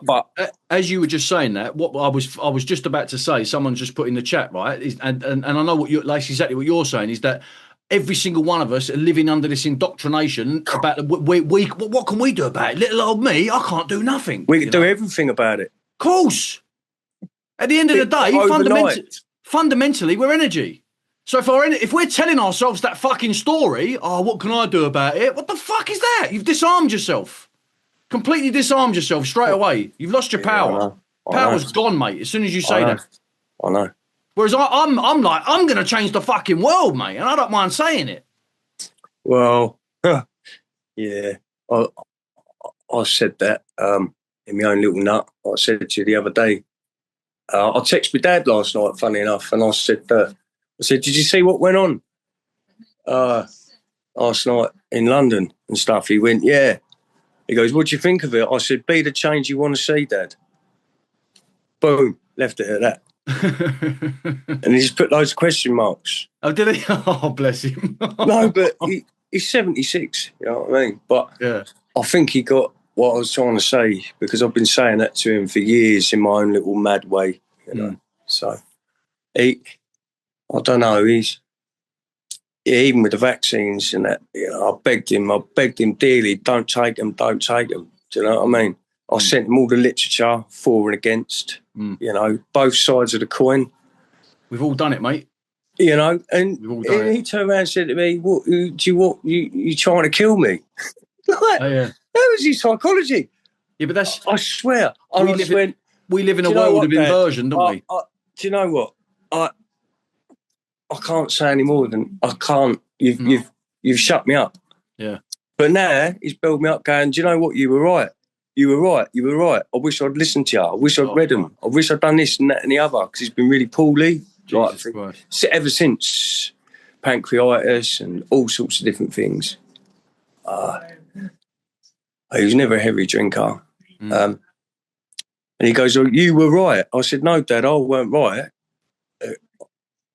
But as you were just saying that, what I was just about to say, someone's just put in the chat, right? And I know that's exactly what you're saying, is that every single one of us are living under this indoctrination about what can we do about it? Little old me, I can't do nothing. We can do everything about it. Of course. At the end of the day, fundamentally, we're energy. So if we're telling ourselves that fucking story, oh, what can I do about it? What the fuck is that? You've disarmed yourself. Completely disarmed yourself straight away. You've lost your power. Power's gone, mate, as soon as you say that. I know. Whereas I'm like, I'm going to change the fucking world, mate, and I don't mind saying it. Well, yeah. I said that in my own little nut. I said to you the other day. I texted my dad last night, funny enough, and I said, did you see what went on last night in London and stuff? He went, yeah. He goes, what do you think of it? I said, be the change you want to see, Dad. Boom, left it at that. And he just put loads of question marks. Oh, did he? Oh, bless him. No, but he's 76, you know what I mean? But yeah. I think he got what I was trying to say, because I've been saying that to him for years in my own little mad way, you know. So I don't know, even with the vaccines and that, you know, I begged him dearly, don't take them. Do you know what I mean? I sent him all the literature for and against, you know, both sides of the coin. We've all done it, mate. You know, and he turned around and said to me, "What do you want? You trying to kill me?" Like, that was his psychology. Yeah, but that's... I swear. We live in a world of inversion, don't we? Do you know what? I can't say any more than I can't. You've shut me up. Yeah. But now he's built me up going, do you know what? You were right. You were right. I wish I'd listened to you. I wish I'd read them. I wish I'd done this and that and the other, because he's been really poorly. Ever since pancreatitis and all sorts of different things. He was never a heavy drinker. And he goes, oh, you were right. I said, no, Dad, I weren't right.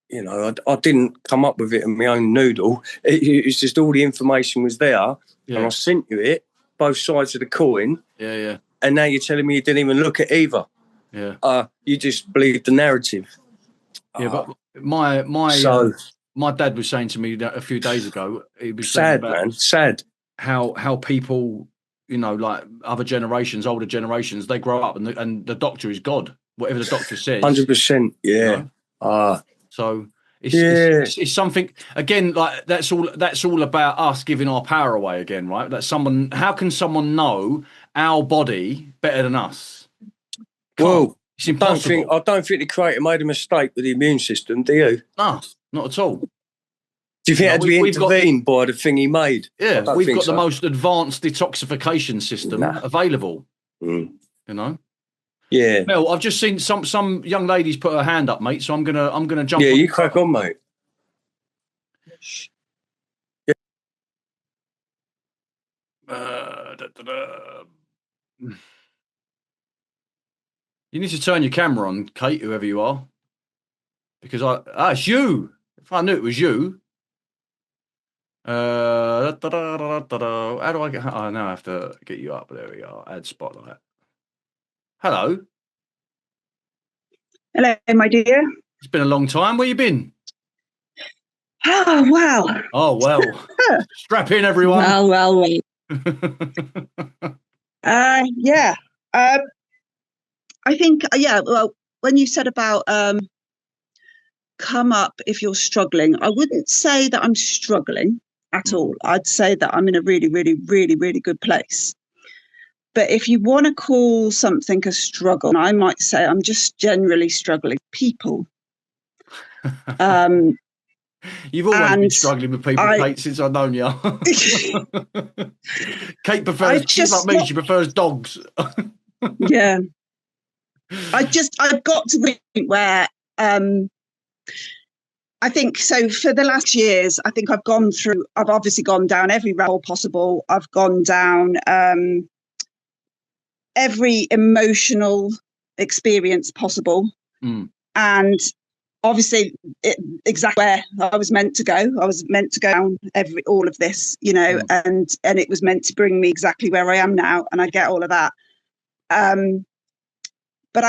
You know, I didn't come up with it in my own noodle. It was just all the information was there, and I sent you it, both sides of the coin. Yeah. And now you're telling me you didn't even look at either. Yeah. You just believed the narrative. Yeah, but my dad was saying to me that a few days ago. He was sad, man. Sad. How people, you know, like older generations, they grow up and the doctor is God. Whatever the doctor says. 100%. Yeah. You know? So it's something, again, like that's all about us giving our power away again, right? How can someone know our body better than us? Well, it's impossible. I don't think the creator made a mistake with the immune system, do you? No, not at all. Do you think it had to be intervened by the thing he made? Yeah, we've got the most advanced detoxification system available. You know? Yeah. Mel, I've just seen some young ladies put her hand up, mate. So I'm gonna jump. Yeah, you crack on, mate. You need to turn your camera on, Kate, whoever you are, because it's you. If I knew it was you. How do I get? Oh, now I have to get you up. There we go. Add spotlight. Hello. Hello, my dear. It's been a long time. Where you been? Oh, wow. Oh, well. Strap in, everyone. Well. Yeah. I think, well, when you said about come up if you're struggling, I wouldn't say that I'm struggling at all. I'd say that I'm in a really, really, really, really good place. But if you want to call something a struggle, I might say I'm just generally struggling with people. You've always been struggling with people, Kate, since I've known you. Kate prefers, she's like me, she prefers dogs. Yeah. I've got to the point where I think, so for the last years, I think I've obviously gone down every rabbit hole possible. I've gone down every emotional experience possible. And obviously exactly where I was meant to go. I was meant to go down all of this, you know, and it was meant to bring me exactly where I am now. And I get all of that. But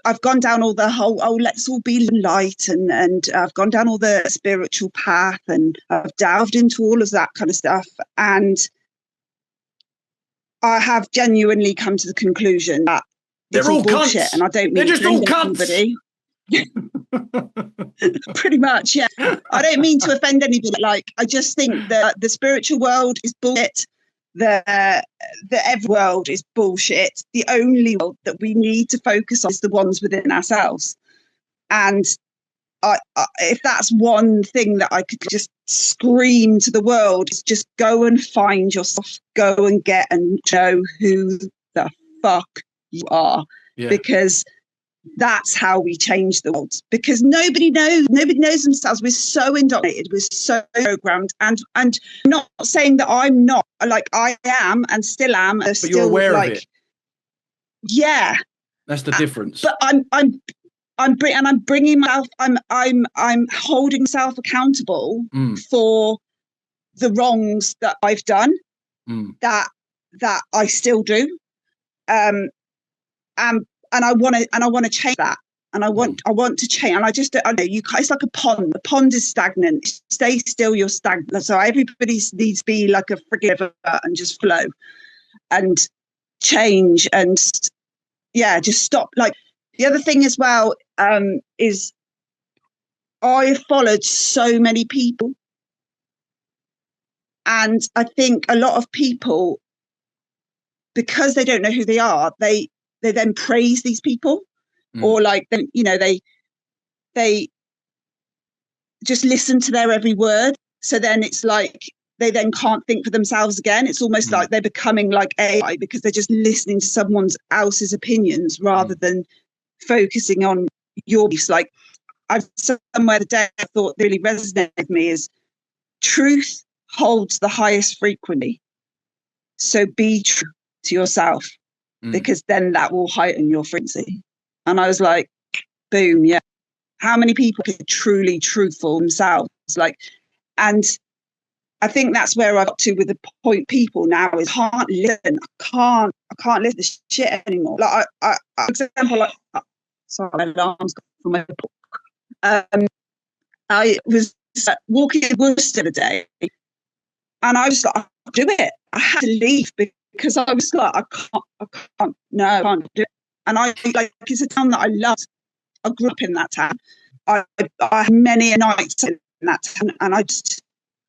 I've gone down all the whole, let's all be light. And I've gone down all the spiritual path, and I've delved into all of that kind of stuff. And I have genuinely come to the conclusion that it's all bullshit, and I don't mean to offend anybody. Pretty much, yeah. I don't mean to offend anybody. Like, I just think that the spiritual world is bullshit. The every world is bullshit. The only world that we need to focus on is the ones within ourselves. And if that's one thing that I could just scream to the world, is just go and find yourself, go and get and know who the fuck you are, because that's how we change the world. Because nobody knows themselves. We're so indoctrinated, we're so programmed, and I'm not saying that I'm not, like, I am and still am, but still, you're aware like, of it. Yeah, that's the difference. But I'm bringing myself. I'm holding myself accountable for the wrongs that I've done, that I still do, and I want to change that, and I want to change. And I know you. It's like a pond. The pond is stagnant. Stay still, you're stagnant. So everybody needs to be like a friggin' river and just flow, and change, and just stop. Like, the other thing as well is I followed so many people, and I think a lot of people, because they don't know who they are, they then praise these people, or like, they just listen to their every word. So then it's like they then can't think for themselves again. It's almost like they're becoming like AI, because they're just listening to someone else's opinions rather than focusing on your beliefs. Like, I've somewhere the day I thought really resonated with me is truth holds the highest frequency. So be true to yourself, because then that will heighten your frequency. And I was like, boom, yeah. How many people can be truly truthful themselves? Like, and I think that's where I got to with the point people now is can't listen. I can't listen to shit anymore. Like, I for example, like, sorry, my alarm's gone from my book. I was walking in Worcester today, and I was like, I can't do it. I had to leave because I was like, I can't do it. And I, like, it's a town that I loved. I grew up in that town. I had many nights in that town, and I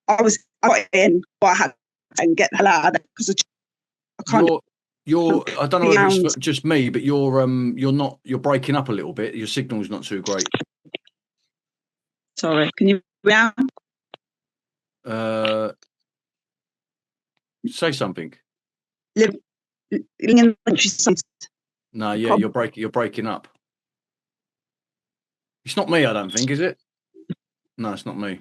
got in, but I had to get the hell out of there because I can't. I don't know if it's just me, but you're breaking up a little bit. Your signal's not too great. Sorry, can you hear me? Say something. Living in the countryside. No, yeah, you're breaking up. It's not me, I don't think, is it? No, it's not me.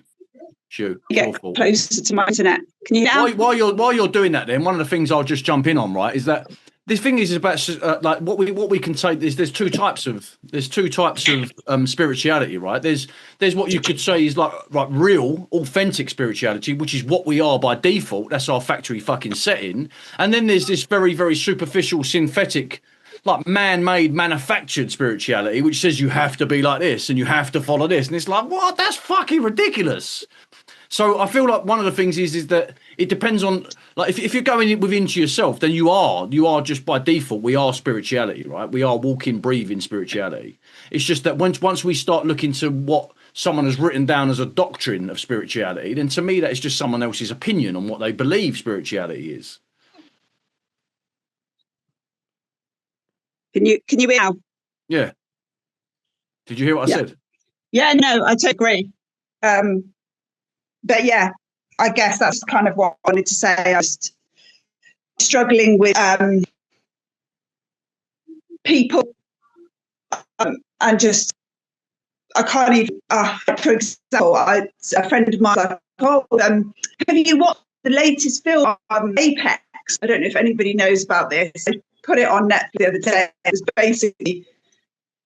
You get closer to my internet. Can you now? While you're doing that, then one of the things I'll just jump in on, right, is that the thing is about like what we can say. There's two types of spirituality, right? There's what you could say is like real, authentic spirituality, which is what we are by default. That's our factory fucking setting. And then there's this very, very superficial, synthetic, like man-made, manufactured spirituality, which says you have to be like this and you have to follow this, and it's like, what? That's fucking ridiculous. So I feel like one of the things is that it depends on, like, if you're going within to yourself, then you are just by default, we are spirituality, right? We are walking, breathing spirituality. It's just that once we start looking to what someone has written down as a doctrine of spirituality, then to me that is just someone else's opinion on what they believe spirituality is. Can you hear now? Yeah. Did you hear what I said? Yeah, no, I totally agree. But yeah, I guess that's kind of what I wanted to say. I was struggling with people, and just I can't even. For example, a friend of mine was like, "Oh, have you watched the latest film on Apex?" I don't know if anybody knows about this. I put it on Netflix the other day.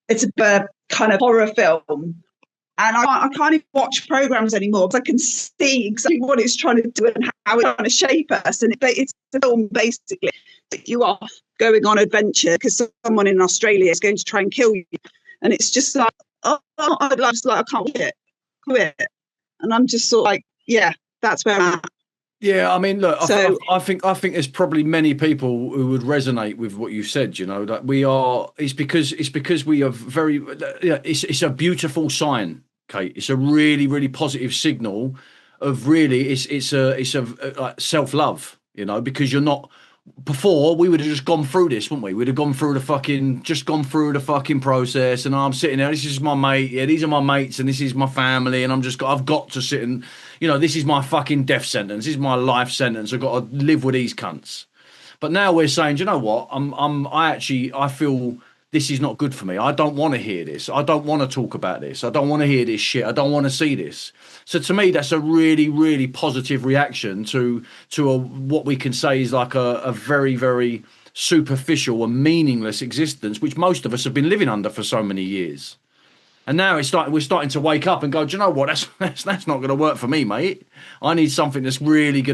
It's a kind of horror film. And I can't even watch programs anymore because I can see exactly what it's trying to do and how it's trying to shape us. And it's a film basically that you are going on adventure because someone in Australia is going to try and kill you. And it's just like, I can't watch it. Quit. And I'm just sort of like, yeah, that's where I'm at. Yeah, I mean, look, So I think there's probably many people who would resonate with what you said. You know, that we are. It's because we are very. Yeah, it's a beautiful sign, Kate. It's a really really positive signal of really. It's a like self love. You know, because you're not. Before we would have just gone through this, wouldn't we? We'd have gone through the fucking, just gone through the fucking process, and I'm sitting there. This is my mate. Yeah, these are my mates, and this is my family, and I've got to sit and, you know, this is my fucking death sentence. This is my life sentence. I've got to live with these cunts. But now we're saying, do you know what? I feel this is not good for me. I don't want to hear this. I don't want to talk about this. I don't want to hear this shit. I don't want to see this. So to me, that's a really, really positive reaction to what we can say is like a very, very superficial and meaningless existence, which most of us have been living under for so many years. And now we're starting to wake up and go, do you know what? That's not going to work for me, mate. I need something that's really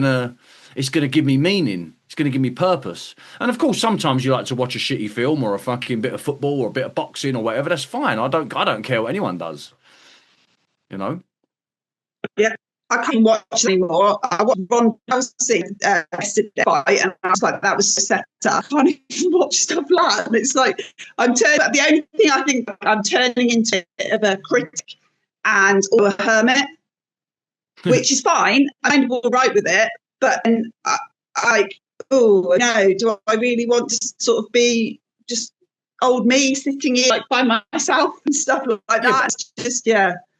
it's going to give me meaning. It's going to give me purpose. And of course, sometimes you like to watch a shitty film or a fucking bit of football or a bit of boxing or whatever. That's fine. I don't care what anyone does. You know? yeah, I can't watch anymore. I watched Ron Chelsea yesterday, and I was like, that was so set up. I can't even watch stuff like that. And it's like the only thing I think I'm turning into a bit of a critic and or a hermit, which is fine. I'm all right with it, but oh no, do I really want to sort of be just old me sitting here like by myself and stuff like that? It's just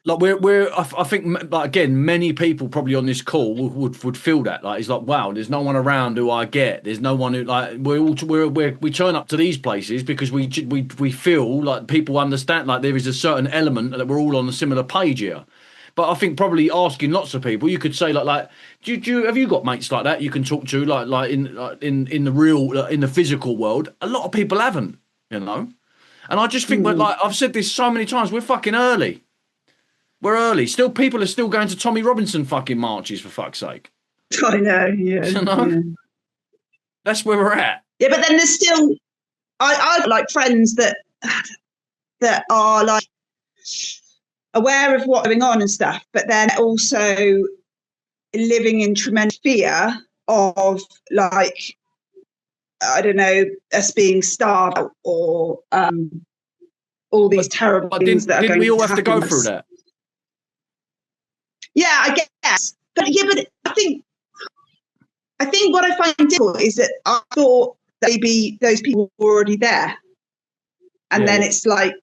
Like I think, like, again, many people probably on this call would feel that. Like, it's like, wow, there's no one around who I get. There's no one who, like, we turn up to these places because we feel like people understand, like there is a certain element that we're all on a similar page here. But I think probably asking lots of people, you could say like, have you got mates like that you can talk to, like in the real, in the physical world? A lot of people haven't, you know. And I just think, like I've said this so many times, we're fucking early. We're early. Still, people are still going to Tommy Robinson fucking marches, for fuck's sake. I know, yeah. You know? Yeah. That's where we're at. Yeah, but then there's still, I like friends that are like aware of what's going on and stuff, but then also living in tremendous fear of, like, I don't know, us being starved out or all these terrible things that are going to happen. Didn't we all have to go through that? Yeah, I guess. But I think what I find difficult is that I thought that maybe those people were already there. And then it's like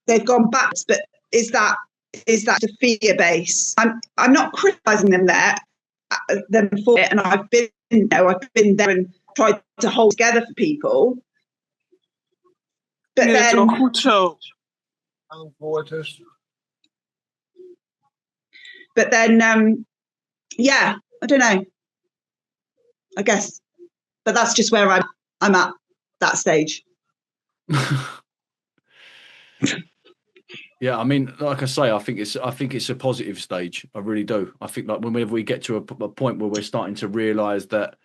they've gone back. But is that the fear base? I'm not criticizing them for it, and I've been there and tried to hold together for people. But then But then, I don't know. I guess, but that's just where I'm at that stage. Yeah, I mean, like I say, I think it's a positive stage. I really do. I think like whenever we get to a point where we're starting to realise that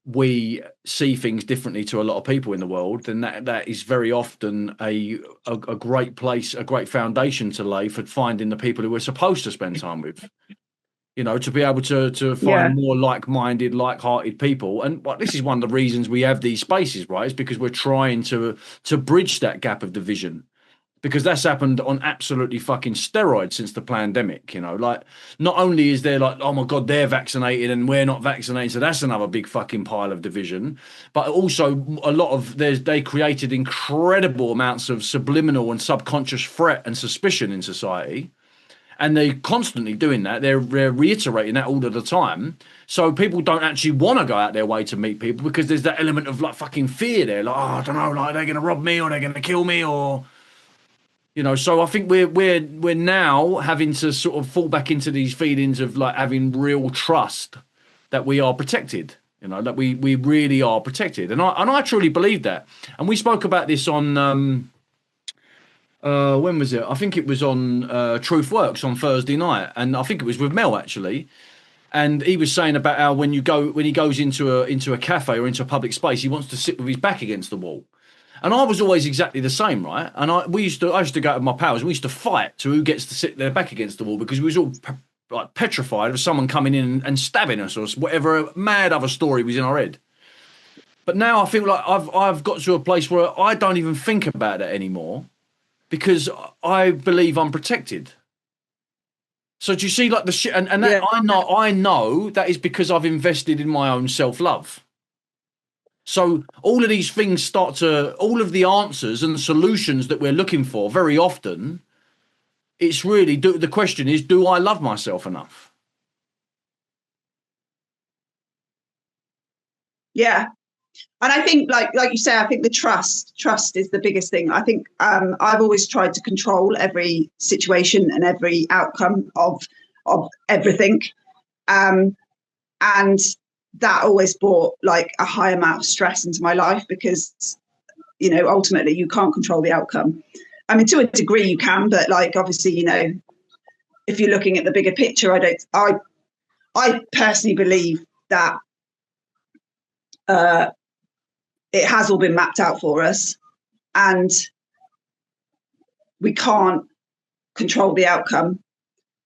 we see things differently to a lot of people in the world, then that is very often a great place, a great foundation to lay for finding the people who we're supposed to spend time with. You know, to be able to find more like-minded, like-hearted people. And this is one of the reasons we have these spaces, right? Is because we're trying to bridge that gap of division. Because that's happened on absolutely fucking steroids since the pandemic, you know. Like, not only is there like, oh my God, they're vaccinated and we're not vaccinated, so that's another big fucking pile of division. But also a lot of they created incredible amounts of subliminal and subconscious threat and suspicion in society. And they're constantly doing that. They're reiterating that all of the time. So people don't actually want to go out their way to meet people because there's that element of like fucking fear there. Like, oh, I don't know, like they're going to rob me or they're going to kill me or, you know. So I think we're now having to sort of fall back into these feelings of like having real trust that we are protected. You know, that we really are protected. And I truly believe that. And we spoke about this on. When was it? I think it was on Truth Works on Thursday night, and I think it was with Mel actually. And he was saying about how when he goes into a cafe or into a public space, he wants to sit with his back against the wall. And I was always exactly the same, right? And I used to go with my pals. We used to fight to who gets to sit their back against the wall because we was all like petrified of someone coming in and stabbing us or whatever mad other story was in our head. But now I feel like I've got to a place where I don't even think about it anymore because I believe I'm protected. So do you see, like the shit, and that I know that is because I've invested in my own self-love. So all of these things all of the answers and the solutions that we're looking for, very often, it's really, the question is, do I love myself enough? Yeah. And I think, like you say, I think the trust is the biggest thing. I think I've always tried to control every situation and every outcome of everything. And that always brought like a high amount of stress into my life because, you know, ultimately you can't control the outcome. I mean, to a degree you can, but like, obviously, you know, if you're looking at the bigger picture, I personally believe that it has all been mapped out for us and we can't control the outcome.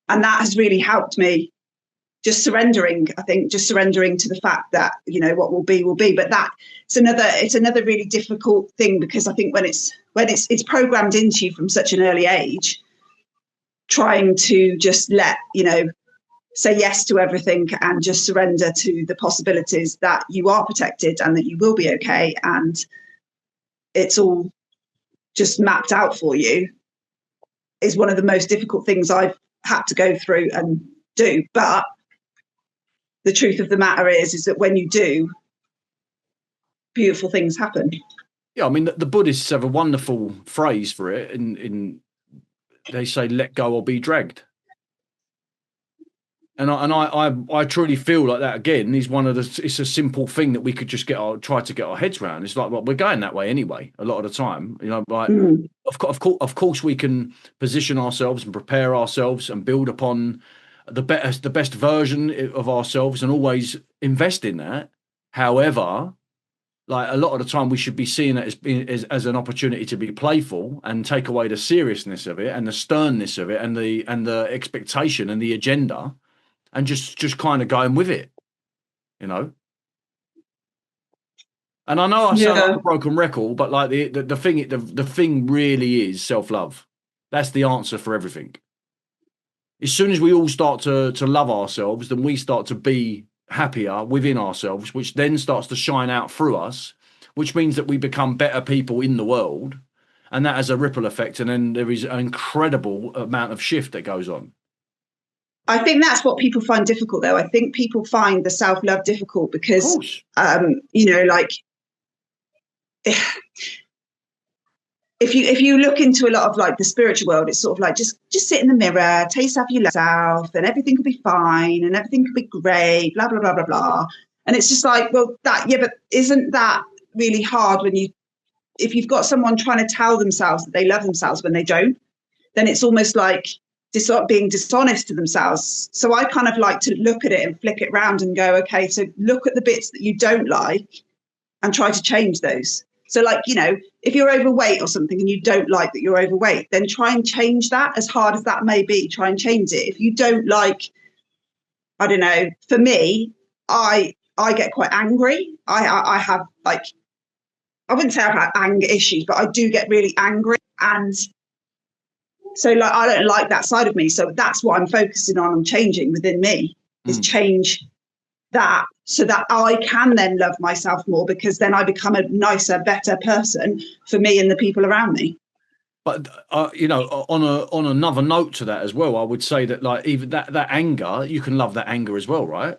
And that has really helped me just surrendering, I think, just surrendering to the fact that, you know, what will be will be. But it's another really difficult thing because I think when it's programmed into you from such an early age, trying to just say yes to everything and just surrender to the possibilities that you are protected and that you will be okay and it's all just mapped out for you is one of the most difficult things I've had to go through and do. But the truth of the matter is that when you do, beautiful things happen. Yeah, I mean, the Buddhists have a wonderful phrase for it. They say, "Let go or be dragged." And I truly feel like that again is it's a simple thing that we could just try to get our heads around. It's like, well, we're going that way anyway. A lot of the time, you know, like of course we can position ourselves and prepare ourselves and build upon the best version of ourselves and always invest in that. However, like a lot of the time we should be seeing it as an opportunity to be playful and take away the seriousness of it and the sternness of it and the expectation and the agenda. And just kind of going with it, you know. And I know I sound like a broken record, but like the thing really is self-love. That's the answer for everything. As soon as we all start to love ourselves, then we start to be happier within ourselves, which then starts to shine out through us, which means that we become better people in the world, and that has a ripple effect. And then there is an incredible amount of shift that goes on. I think that's what people find difficult, though. I think people find the self-love difficult because, you know, like if you look into a lot of like the spiritual world, it's sort of like just sit in the mirror, tell yourself you love yourself, and everything will be fine, and everything will be great, blah blah blah blah blah. And it's just like, well, but isn't that really hard if you've got someone trying to tell themselves that they love themselves when they don't, then it's almost like being dishonest to themselves. So I kind of like to look at it and flick it around and go, okay, so look at the bits that you don't like and try to change those. So like, you know, if you're overweight or something and you don't like that you're overweight, then try and change that, as hard as that may be. Try and change it. If you don't like, I don't know, for me, I get quite angry. I have like, I wouldn't say I've had anger issues, but I do get really angry. And so like, I don't like that side of me. So that's what I'm focusing on and changing within me is change that so that I can then love myself more, because then I become a nicer, better person for me and the people around me. But, you know, on another note to that as well, I would say that like even that anger, you can love that anger as well, right?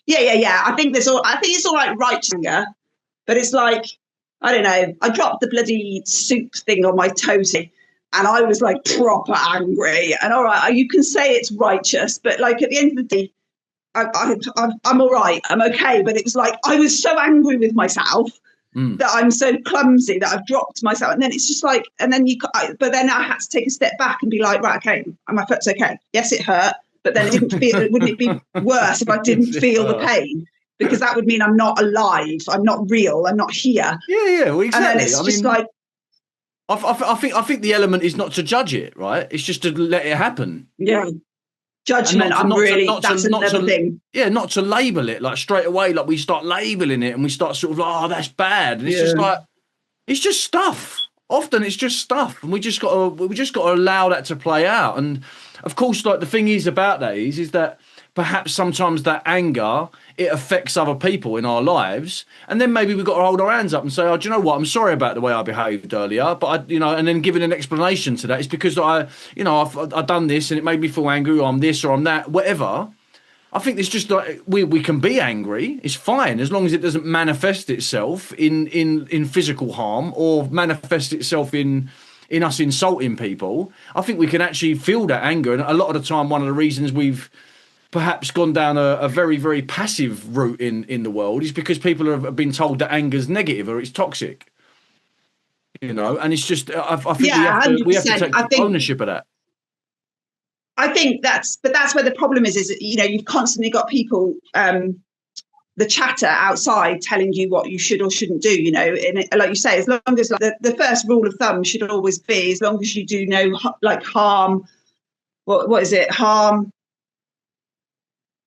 Yeah. I think it's all right anger, but it's like, I don't know, I dropped the bloody soup thing on my toasty and I was like proper angry. And all right, you can say it's righteous, but like at the end of the day, I'm all right, I'm okay. But it was like, I was so angry with myself that I'm so clumsy that I've dropped myself. And then it's just like, and then but then I had to take a step back and be like, right, okay, my foot's okay. Yes, it hurt, but then wouldn't it be worse if I didn't feel the pain? Because that would mean I'm not alive, I'm not real, I'm not here. Yeah, well, exactly. And then it's just like, I think the element is not to judge it, right? It's just to let it happen. Yeah. Judgment. That's another thing. Yeah, not to label it like straight away. Like we start labeling it and we start sort of like, oh, that's bad. And it's just like, it's just stuff. Often it's just stuff, and we just got to allow that to play out. And of course, like the thing is about that is that perhaps sometimes that anger, it affects other people in our lives, and then maybe we've got to hold our hands up and say, oh, do you know what, I'm sorry about the way I behaved earlier, but and then giving an explanation to that. It's because I've done this and it made me feel angry, or I'm this or I'm that, whatever. I think it's just like we can be angry. It's fine as long as it doesn't manifest itself in physical harm or manifest itself in us insulting people. I think we can actually feel that anger, and a lot of the time, one of the reasons we've perhaps gone down a very, very passive route in the world is because people have been told that anger's negative or it's toxic. And it's just I think we have to take ownership of that. I think that's where the problem is you've constantly got people, the chatter outside telling you what you should or shouldn't do, and like you say, as long as the first rule of thumb should always be, as long as you do no harm, what is it? Harm,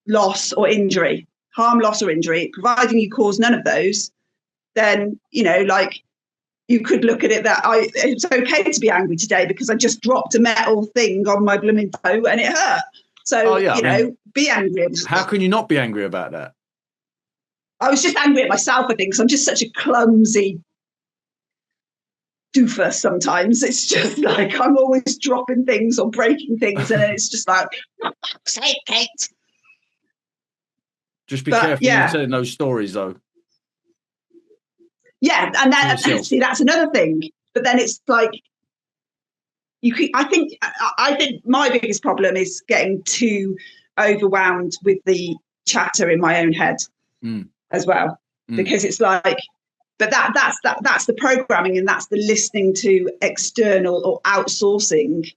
loss or injury, providing you cause none of those, then, you could look at it that it's okay to be angry today because I just dropped a metal thing on my blooming toe and it hurt. So, be angry. How can you not be angry about that? I was just angry at myself, I think, because I'm just such a clumsy doofus sometimes. It's just like I'm always dropping things or breaking things, and it's just like, for fuck's sake, Kate. Just be careful when you're telling those stories, though. Yeah, and that's another thing. But then it's like I think my biggest problem is getting too overwhelmed with the chatter in my own head as well, because it's like, but that's the programming, and that's the listening to external or outsourcing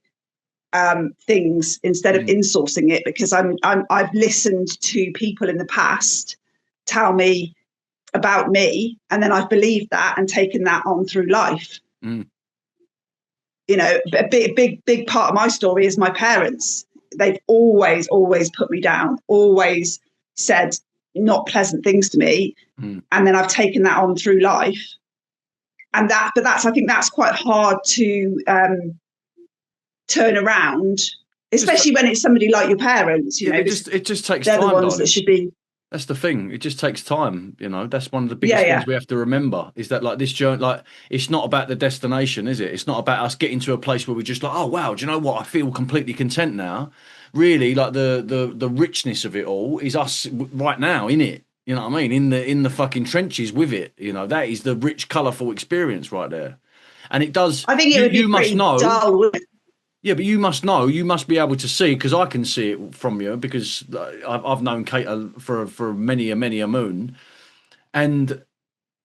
things instead of insourcing it, because I've listened to people in the past tell me about me, and then I've believed that and taken that on through life. A big part of my story is my parents. They've always put me down, always said not pleasant things to me, and then I've taken that on through life. And I think that's quite hard to turn around, especially when it's somebody like your parents. It just takes they're time. The ones that should be. That's the thing. It just takes time. That's one of the biggest things we have to remember, is that like this journey, like it's not about the destination, is it? It's not about us getting to a place where we're just like, oh wow, do you know what? I feel completely content now. Really, like the richness of it all is us right now in it. You know what I mean? In the fucking trenches with it. That is the rich, colourful experience right there. And it does. I think it would be pretty dull. Yeah, but you must know, you must be able to see, because I can see it from you, because I've known Kate for many a moon, and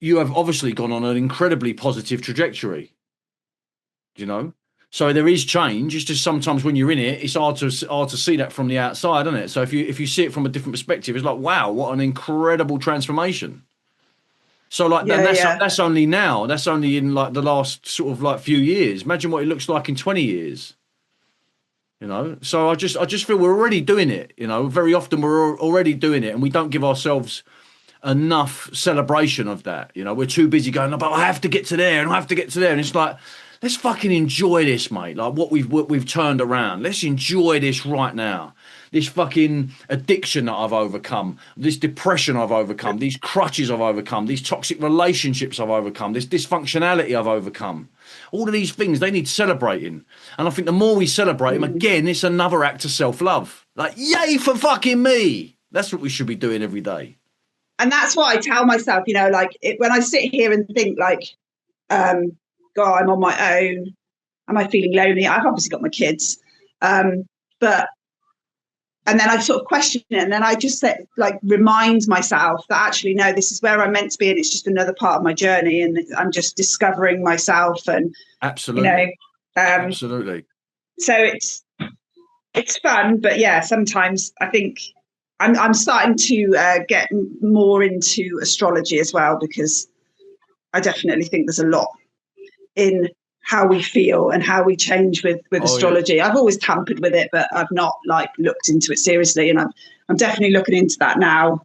you have obviously gone on an incredibly positive trajectory, So there is change. It's just sometimes when you're in it, it's hard to see that from the outside, isn't it? So if you see it from a different perspective, it's like, wow, what an incredible transformation. So that's only now. That's only in like the last sort of like few years. Imagine what it looks like in 20 years. So I just feel we're already doing it. Very often we're already doing it, and we don't give ourselves enough celebration of that. We're too busy going, oh, but I have to get to there, and I have to get to there, and it's like, let's fucking enjoy this, mate. Like what we've turned around. Let's enjoy this right now. This fucking addiction that I've overcome, this depression I've overcome, these crutches I've overcome, these toxic relationships I've overcome, this dysfunctionality I've overcome. All of these things, they need celebrating. And I think the more we celebrate them, again, it's another act of self-love. Like, yay for fucking me. That's what we should be doing every day. And that's what I tell myself, when I sit here and think like, God, I'm on my own. Am I feeling lonely? I've obviously got my kids. And then I sort of question it, and then I just remind myself that actually, no, this is where I'm meant to be, and it's just another part of my journey, and I'm just discovering myself. And absolutely, absolutely. So it's fun, but yeah, sometimes I think I'm starting to get more into astrology as well, because I definitely think there's a lot in how we feel and how we change with astrology. Yeah. I've always tampered with it, but I've not like looked into it seriously, and I'm definitely looking into that now.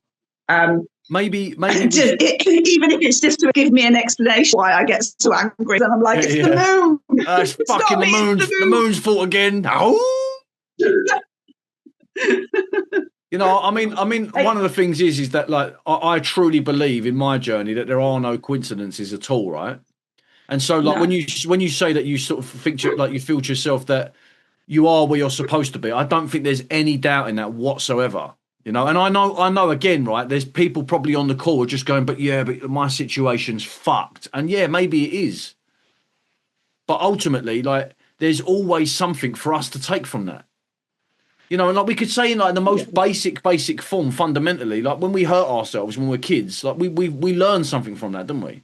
Maybe even if it's just to give me an explanation why I get so angry, and I'm like, it's the moon. It's fucking the moon's the moon's fault again. Oh. You know, I mean, one of the things is that like I truly believe in my journey that there are no coincidences at all, right? And so, like when you say that you sort of think like you feel to yourself that you are where you're supposed to be, I don't think there's any doubt in that whatsoever. You know, and I know again, right? There's people probably on the call who are just going, but my situation's fucked, and yeah, maybe it is. But ultimately, like, there's always something for us to take from that. You know, and like we could say in like the most basic form, fundamentally, like when we hurt ourselves when we're kids, like we learn something from that, don't we?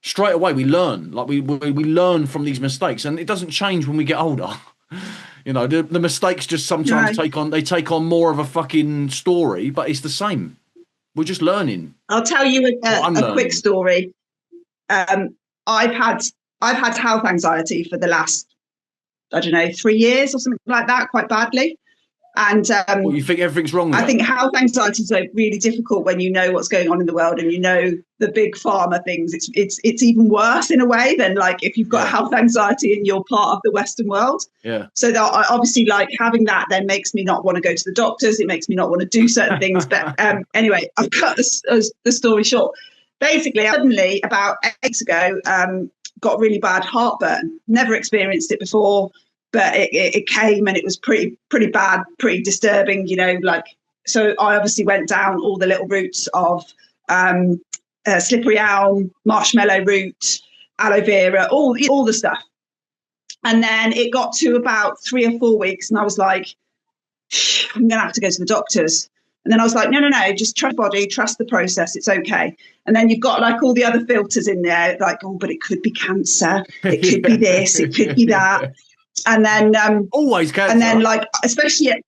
Straight away we learn. Like we learn from these mistakes, and it doesn't change when we get older. You know, the mistakes just sometimes take on more of a fucking story, but it's the same. We're just learning. I'll tell you a quick story. I've had health anxiety for the last, I don't know, 3 years or something like that, quite badly. And well, you think everything's wrong with I think health anxiety is really difficult when you know what's going on in the world and you know the big pharma things. It's even worse in a way than like if you've got health anxiety and you're part of the Western world. Yeah. So that obviously like having that then makes me not want to go to the doctors. It makes me not want to do certain things. But anyway, I've cut the story short. Basically, suddenly about 8 weeks ago, got really bad heartburn. Never experienced it before. But it came and it was pretty bad, pretty disturbing, you know, like, so I obviously went down all the little routes of slippery elm, marshmallow root, aloe vera, all the stuff. And then it got to about 3 or 4 weeks and I was like, I'm going to have to go to the doctors. And then I was like, no, just trust the body, trust the process. It's okay. And then you've got like all the other filters in there, like, oh, but it could be cancer. It could be this, it could be that. And then always cancer. And then like especially at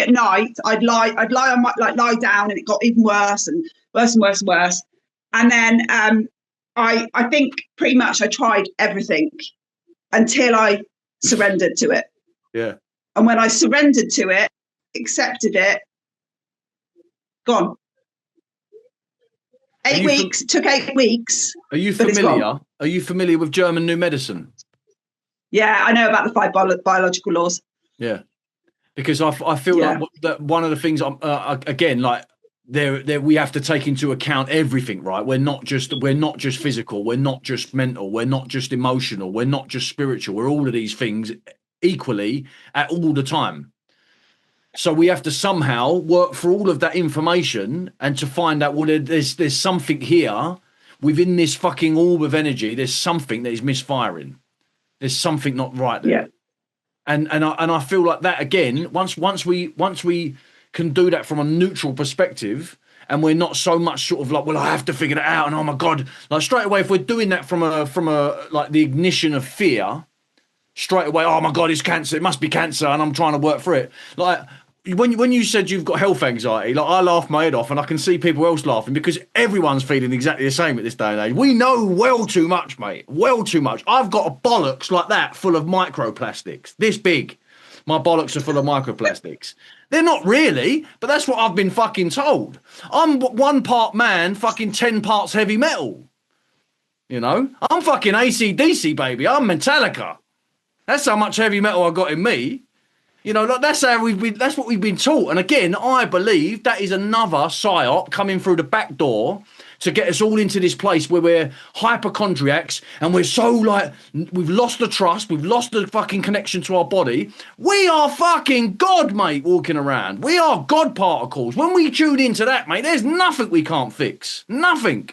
night, I'd lie on my lie down, and it got even worse and worse and worse and worse. And then I think pretty much I tried everything until I surrendered to it. Yeah. And when I surrendered to it, accepted it, gone. 8 weeks. It took 8 weeks. Are you familiar? Are you familiar with German New Medicine? Yeah, I know about the 5 biological laws. Yeah, because I feel like that one of the things again, like there we have to take into account everything, right? We're not just physical, we're not just mental, we're not just emotional, we're not just spiritual. We're all of these things equally at all the time. So we have to somehow work through all of that information and to find out there's something here within this fucking orb of energy. There's something that is misfiring. There's something not right there. Yeah. And I feel like that again, once we can do that from a neutral perspective, and we're not so much sort of like, well, I have to figure it out, and oh my God, like straight away, if we're doing that from a like the ignition of fear, straight away, oh my God, it's cancer, it must be cancer, and I'm trying to work through it. Like when you said you've got health anxiety, like I laughed my head off, and I can see people else laughing because everyone's feeling exactly the same at this day and age. We know well too much, mate. Well too much. I've got a bollocks like that full of microplastics. This big. My bollocks are full of microplastics. They're not really, but that's what I've been fucking told. I'm 1 part man, fucking 10 parts heavy metal. You know? I'm fucking AC/DC, baby. I'm Metallica. That's how much heavy metal I got in me. You know, that's that's what we've been taught. And again, I believe that is another psyop coming through the back door to get us all into this place where we're hypochondriacs and we're so like, we've lost the trust, we've lost the fucking connection to our body. We are fucking God, mate, walking around. We are God particles. When we tune into that, mate, there's nothing we can't fix. Nothing.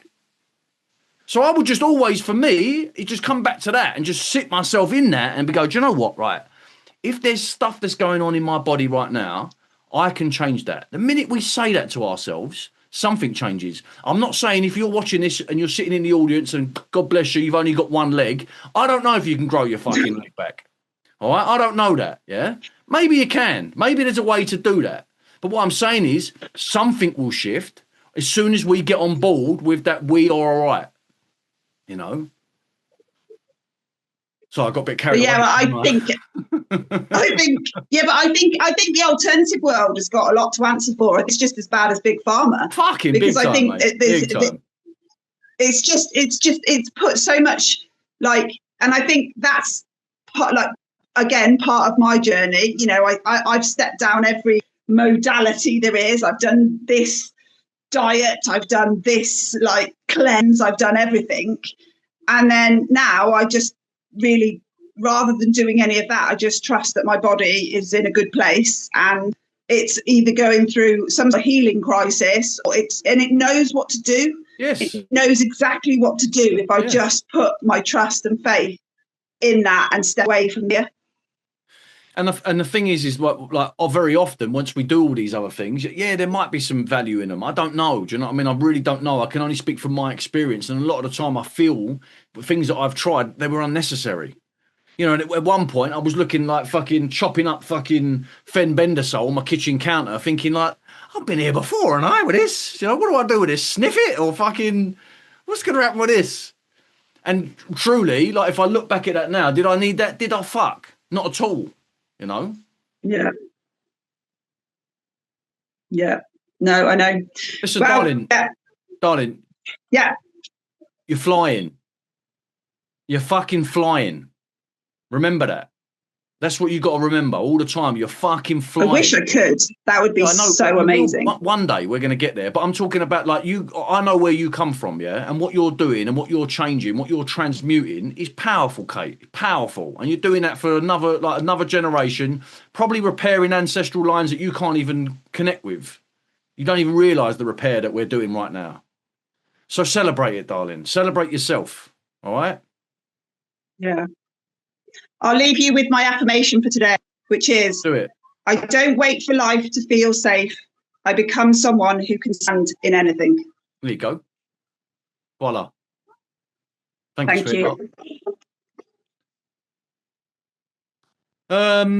So I would just always, for me, it just come back to that and just sit myself in that and go, do you know what, right? If there's stuff that's going on in my body right now, I can change that. The minute we say that to ourselves, something changes. I'm not saying if you're watching this and you're sitting in the audience and God bless you, you've only got 1 leg. I don't know if you can grow your fucking leg back. All right? I don't know that, yeah? Maybe you can. Maybe there's a way to do that. But what I'm saying is something will shift as soon as we get on board with that we are all right, you know? So I got a bit But carried yeah, away. well, I think the alternative world has got a lot to answer for. It's just as bad as Big Pharma. Fucking Because big I time, think mate. Big time. it's put so much like, and I think that's part, like, again, part of my journey. You know, I've stepped down every modality there is. I've done this diet, I've done this like cleanse, I've done everything. And then now I just really, rather than doing any of that, I just trust that my body is in a good place, and it's either going through some sort of healing crisis, or it knows what to do. Yes. It knows exactly what to do if I just put my trust and faith in that and step away from there. And the thing is like very often once we do all these other things, yeah, there might be some value in them. I don't know. Do you know what I mean? I really don't know. I can only speak from my experience, and a lot of the time I feel the things that I've tried, they were unnecessary. You know, and at one point I was looking like fucking chopping up fucking fenbendazole on my kitchen counter, thinking like, I've been here before, and I with this. You know, what do I do with this? Sniff it, or fucking, what's going to happen with this? And truly, like, if I look back at that now, did I need that? Did I fuck? Not at all. You know? Yeah. Yeah. No, I know. Listen, darling. Yeah. You're flying. You're fucking flying. Remember that. That's what you got to remember all the time. You're fucking flying. I wish I could. That would be so amazing. One day we're going to get there. But I'm talking about like you. I know where you come from, yeah, and what you're doing and what you're changing, what you're transmuting is powerful, Kate. Powerful, and you're doing that for another generation. Probably repairing ancestral lines that you can't even connect with. You don't even realise the repair that we're doing right now. So celebrate it, darling. Celebrate yourself. All right. Yeah. I'll leave you with my affirmation for today, which is, do it. I don't wait for life to feel safe. I become someone who can stand in anything. There you go. Voila. Thank you, sweetheart. How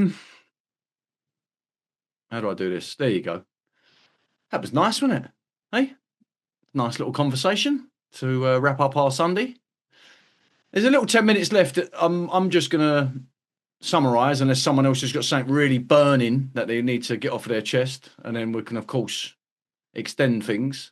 do I do this? There you go. That was nice, wasn't it? Hey, nice little conversation to wrap up our Sunday. There's a little 10 minutes left. I'm just going to summarise, unless someone else has got something really burning that they need to get off of their chest. And then we can, of course, extend things.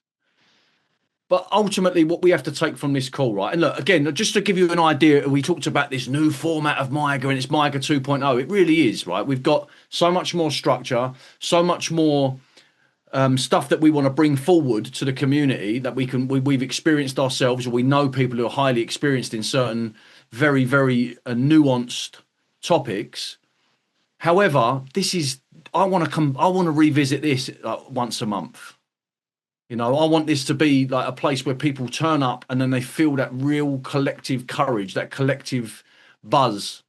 But ultimately, what we have to take from this call, right? And look, again, just to give you an idea, we talked about this new format of MYGA, and it's MYGA 2.0. It really is, right? We've got so much more structure, so much more stuff that we want to bring forward to the community that we've experienced ourselves, or we know people who are highly experienced in certain very, very nuanced topics. However, I want to revisit this once a month. You know, I want this to be like a place where people turn up and then they feel that real collective courage, that collective buzz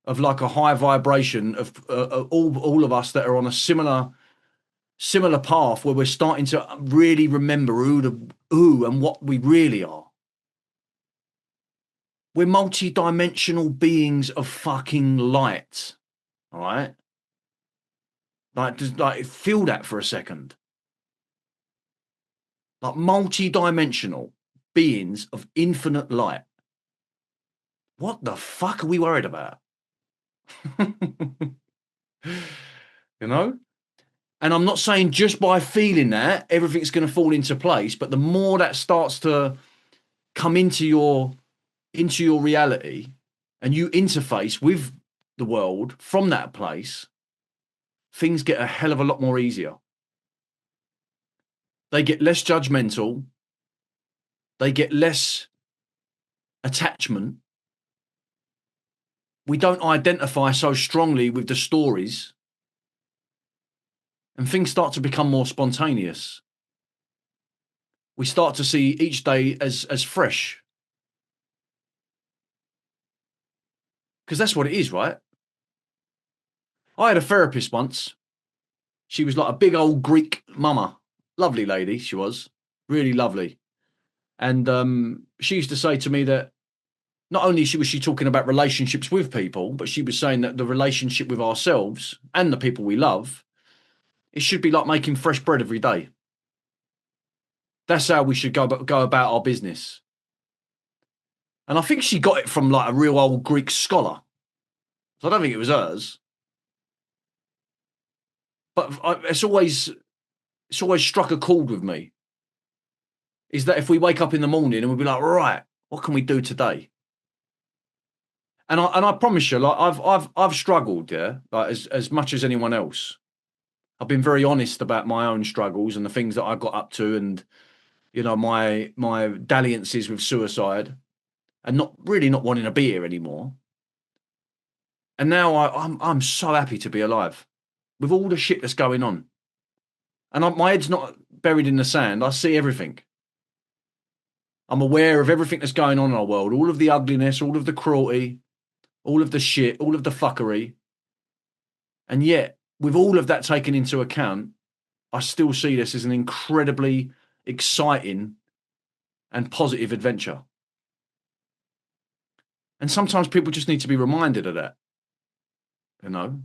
of like a high vibration of all of us that are on a similar path, where we're starting to really remember who and what we really are. We're multi-dimensional beings of fucking light. All right? Just feel that for a second. Like multi-dimensional beings of infinite light. What the fuck are we worried about? You know? And I'm not saying just by feeling that everything's going to fall into place, but the more that starts to come into your reality and you interface with the world from that place, things get a hell of a lot more easier. They get less judgmental. They get less attachment. We don't identify so strongly with the stories. And things start to become more spontaneous. We start to see each day as fresh. Because that's what it is, right? I had a therapist once. She was like a big old Greek mama. Lovely lady, she was. Really lovely. And she used to say to me that not only was she talking about relationships with people, but she was saying that the relationship with ourselves and the people we love, it should be like making fresh bread every day. That's how we should go about our business. And I think she got it from like a real old Greek scholar. So I don't think it was hers. But it's always struck a chord with me. Is that if we wake up in the morning and we'll be like, right, what can we do today? And I promise you, like I've struggled, yeah, like as much as anyone else. I've been very honest about my own struggles and the things that I got up to, and you know my dalliances with suicide, and not wanting to be here anymore. And now I'm so happy to be alive with all the shit that's going on. And my head's not buried in the sand. I see everything. I'm aware of everything that's going on in our world, all of the ugliness, all of the cruelty, all of the shit, all of the fuckery. And yet, with all of that taken into account, I still see this as an incredibly exciting and positive adventure. And sometimes people just need to be reminded of that, you know?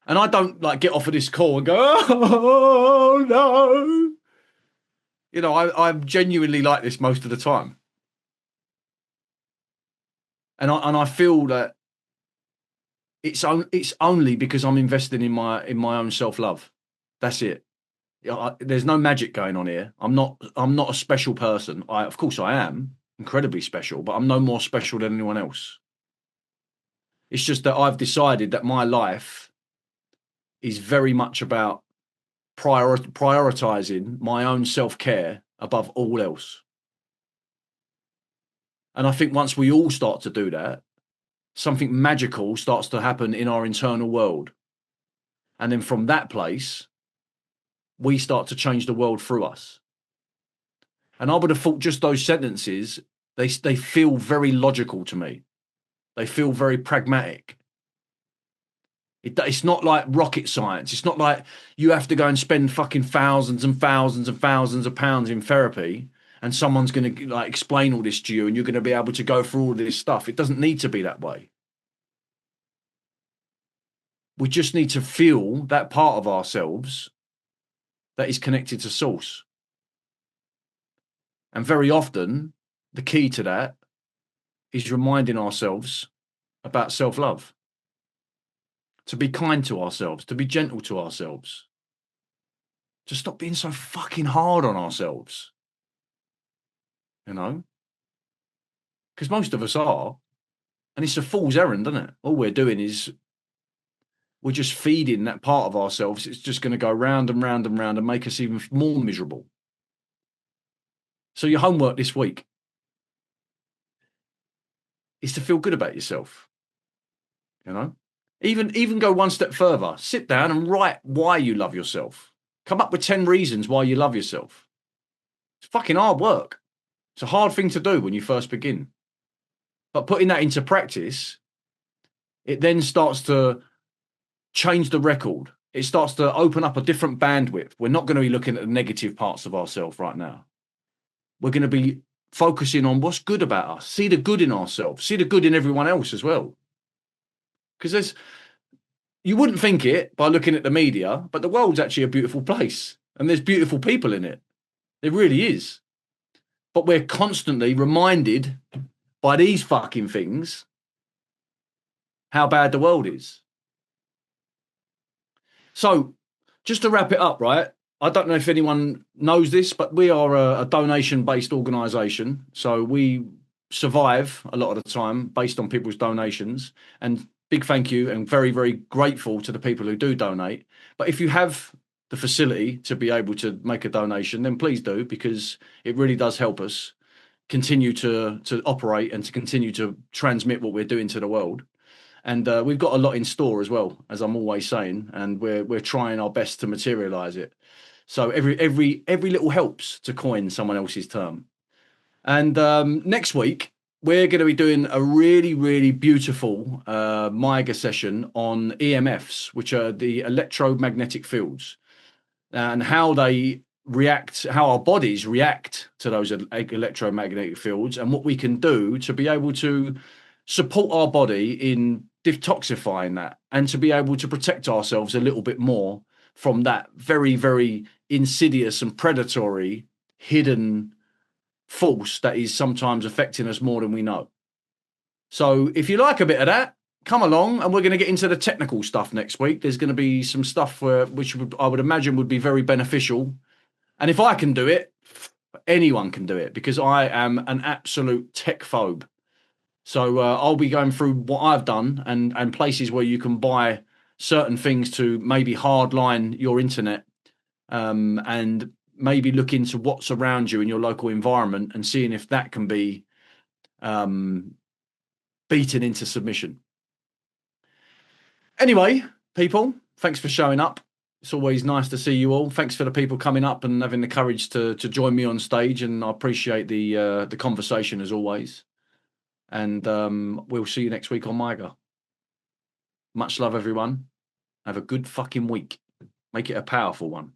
And I don't like get off of this call and go, oh no. You know, I'm genuinely like this most of the time. And I feel that it's only because I'm investing in my own self-love. That's it. There's no magic going on here. I'm not a special person. Of course I am incredibly special, but I'm no more special than anyone else. It's just that I've decided that my life is very much about prioritizing my own self-care above all else. And I think once we all start to do that, something magical starts to happen in our internal world. And then from that place, we start to change the world through us. And I would have thought just those sentences, they feel very logical to me. They feel very pragmatic. It's not like rocket science. It's not like you have to go and spend fucking thousands and thousands and thousands of pounds in therapy and someone's going to like explain all this to you and you're going to be able to go through all this stuff. It doesn't need to be that way. We just need to feel that part of ourselves that is connected to source. And very often, the key to that is reminding ourselves about self-love. To be kind to ourselves, to be gentle to ourselves. To stop being so fucking hard on ourselves. You know? Because most of us are. And it's a fool's errand, isn't it? All we're doing is we're just feeding that part of ourselves. It's just going to go round and round and round and make us even more miserable. So your homework this week is to feel good about yourself. You know? Even go one step further. Sit down and write why you love yourself. Come up with 10 reasons why you love yourself. It's fucking hard work. It's a hard thing to do when you first begin. But putting that into practice, it then starts to change the record. It starts to open up a different bandwidth. We're not going to be looking at the negative parts of ourselves right now. We're going to be focusing on what's good about us. See the good in ourselves. See the good in everyone else as well. Because you wouldn't think it by looking at the media, but the world's actually a beautiful place and there's beautiful people in it. It really is. But we're constantly reminded by these fucking things how bad the world is. So just to wrap it up, right? I don't know if anyone knows this, but we are a donation-based organisation. So we survive a lot of the time based on people's donations. And big thank you and very, very grateful to the people who do donate. But if you have the facility to be able to make a donation, then please do, because it really does help us continue to operate and to continue to transmit what we're doing to the world. And we've got a lot in store as well, as I'm always saying, and we're trying our best to materialize it. So every little helps, to coin someone else's term. And next week we're going to be doing a really, really beautiful MYGA session on EMFs, which are the electromagnetic fields, and how they react, how our bodies react to those electromagnetic fields, and what we can do to be able to support our body in detoxifying that, and to be able to protect ourselves a little bit more from that very, very insidious and predatory hidden force that is sometimes affecting us more than we know. So if you like a bit of that, come along, and we're going to get into the technical stuff next week. There's going to be some stuff which I would imagine would be very beneficial. And if I can do it, anyone can do it, because I am an absolute tech phobe. So I'll be going through what I've done and places where you can buy certain things to maybe hardline your internet, and maybe look into what's around you in your local environment and seeing if that can be beaten into submission. Anyway, people, thanks for showing up. It's always nice to see you all. Thanks for the people coming up and having the courage to join me on stage, and I appreciate the conversation as always. And we'll see you next week on MYGA. Much love, everyone. Have a good fucking week. Make it a powerful one.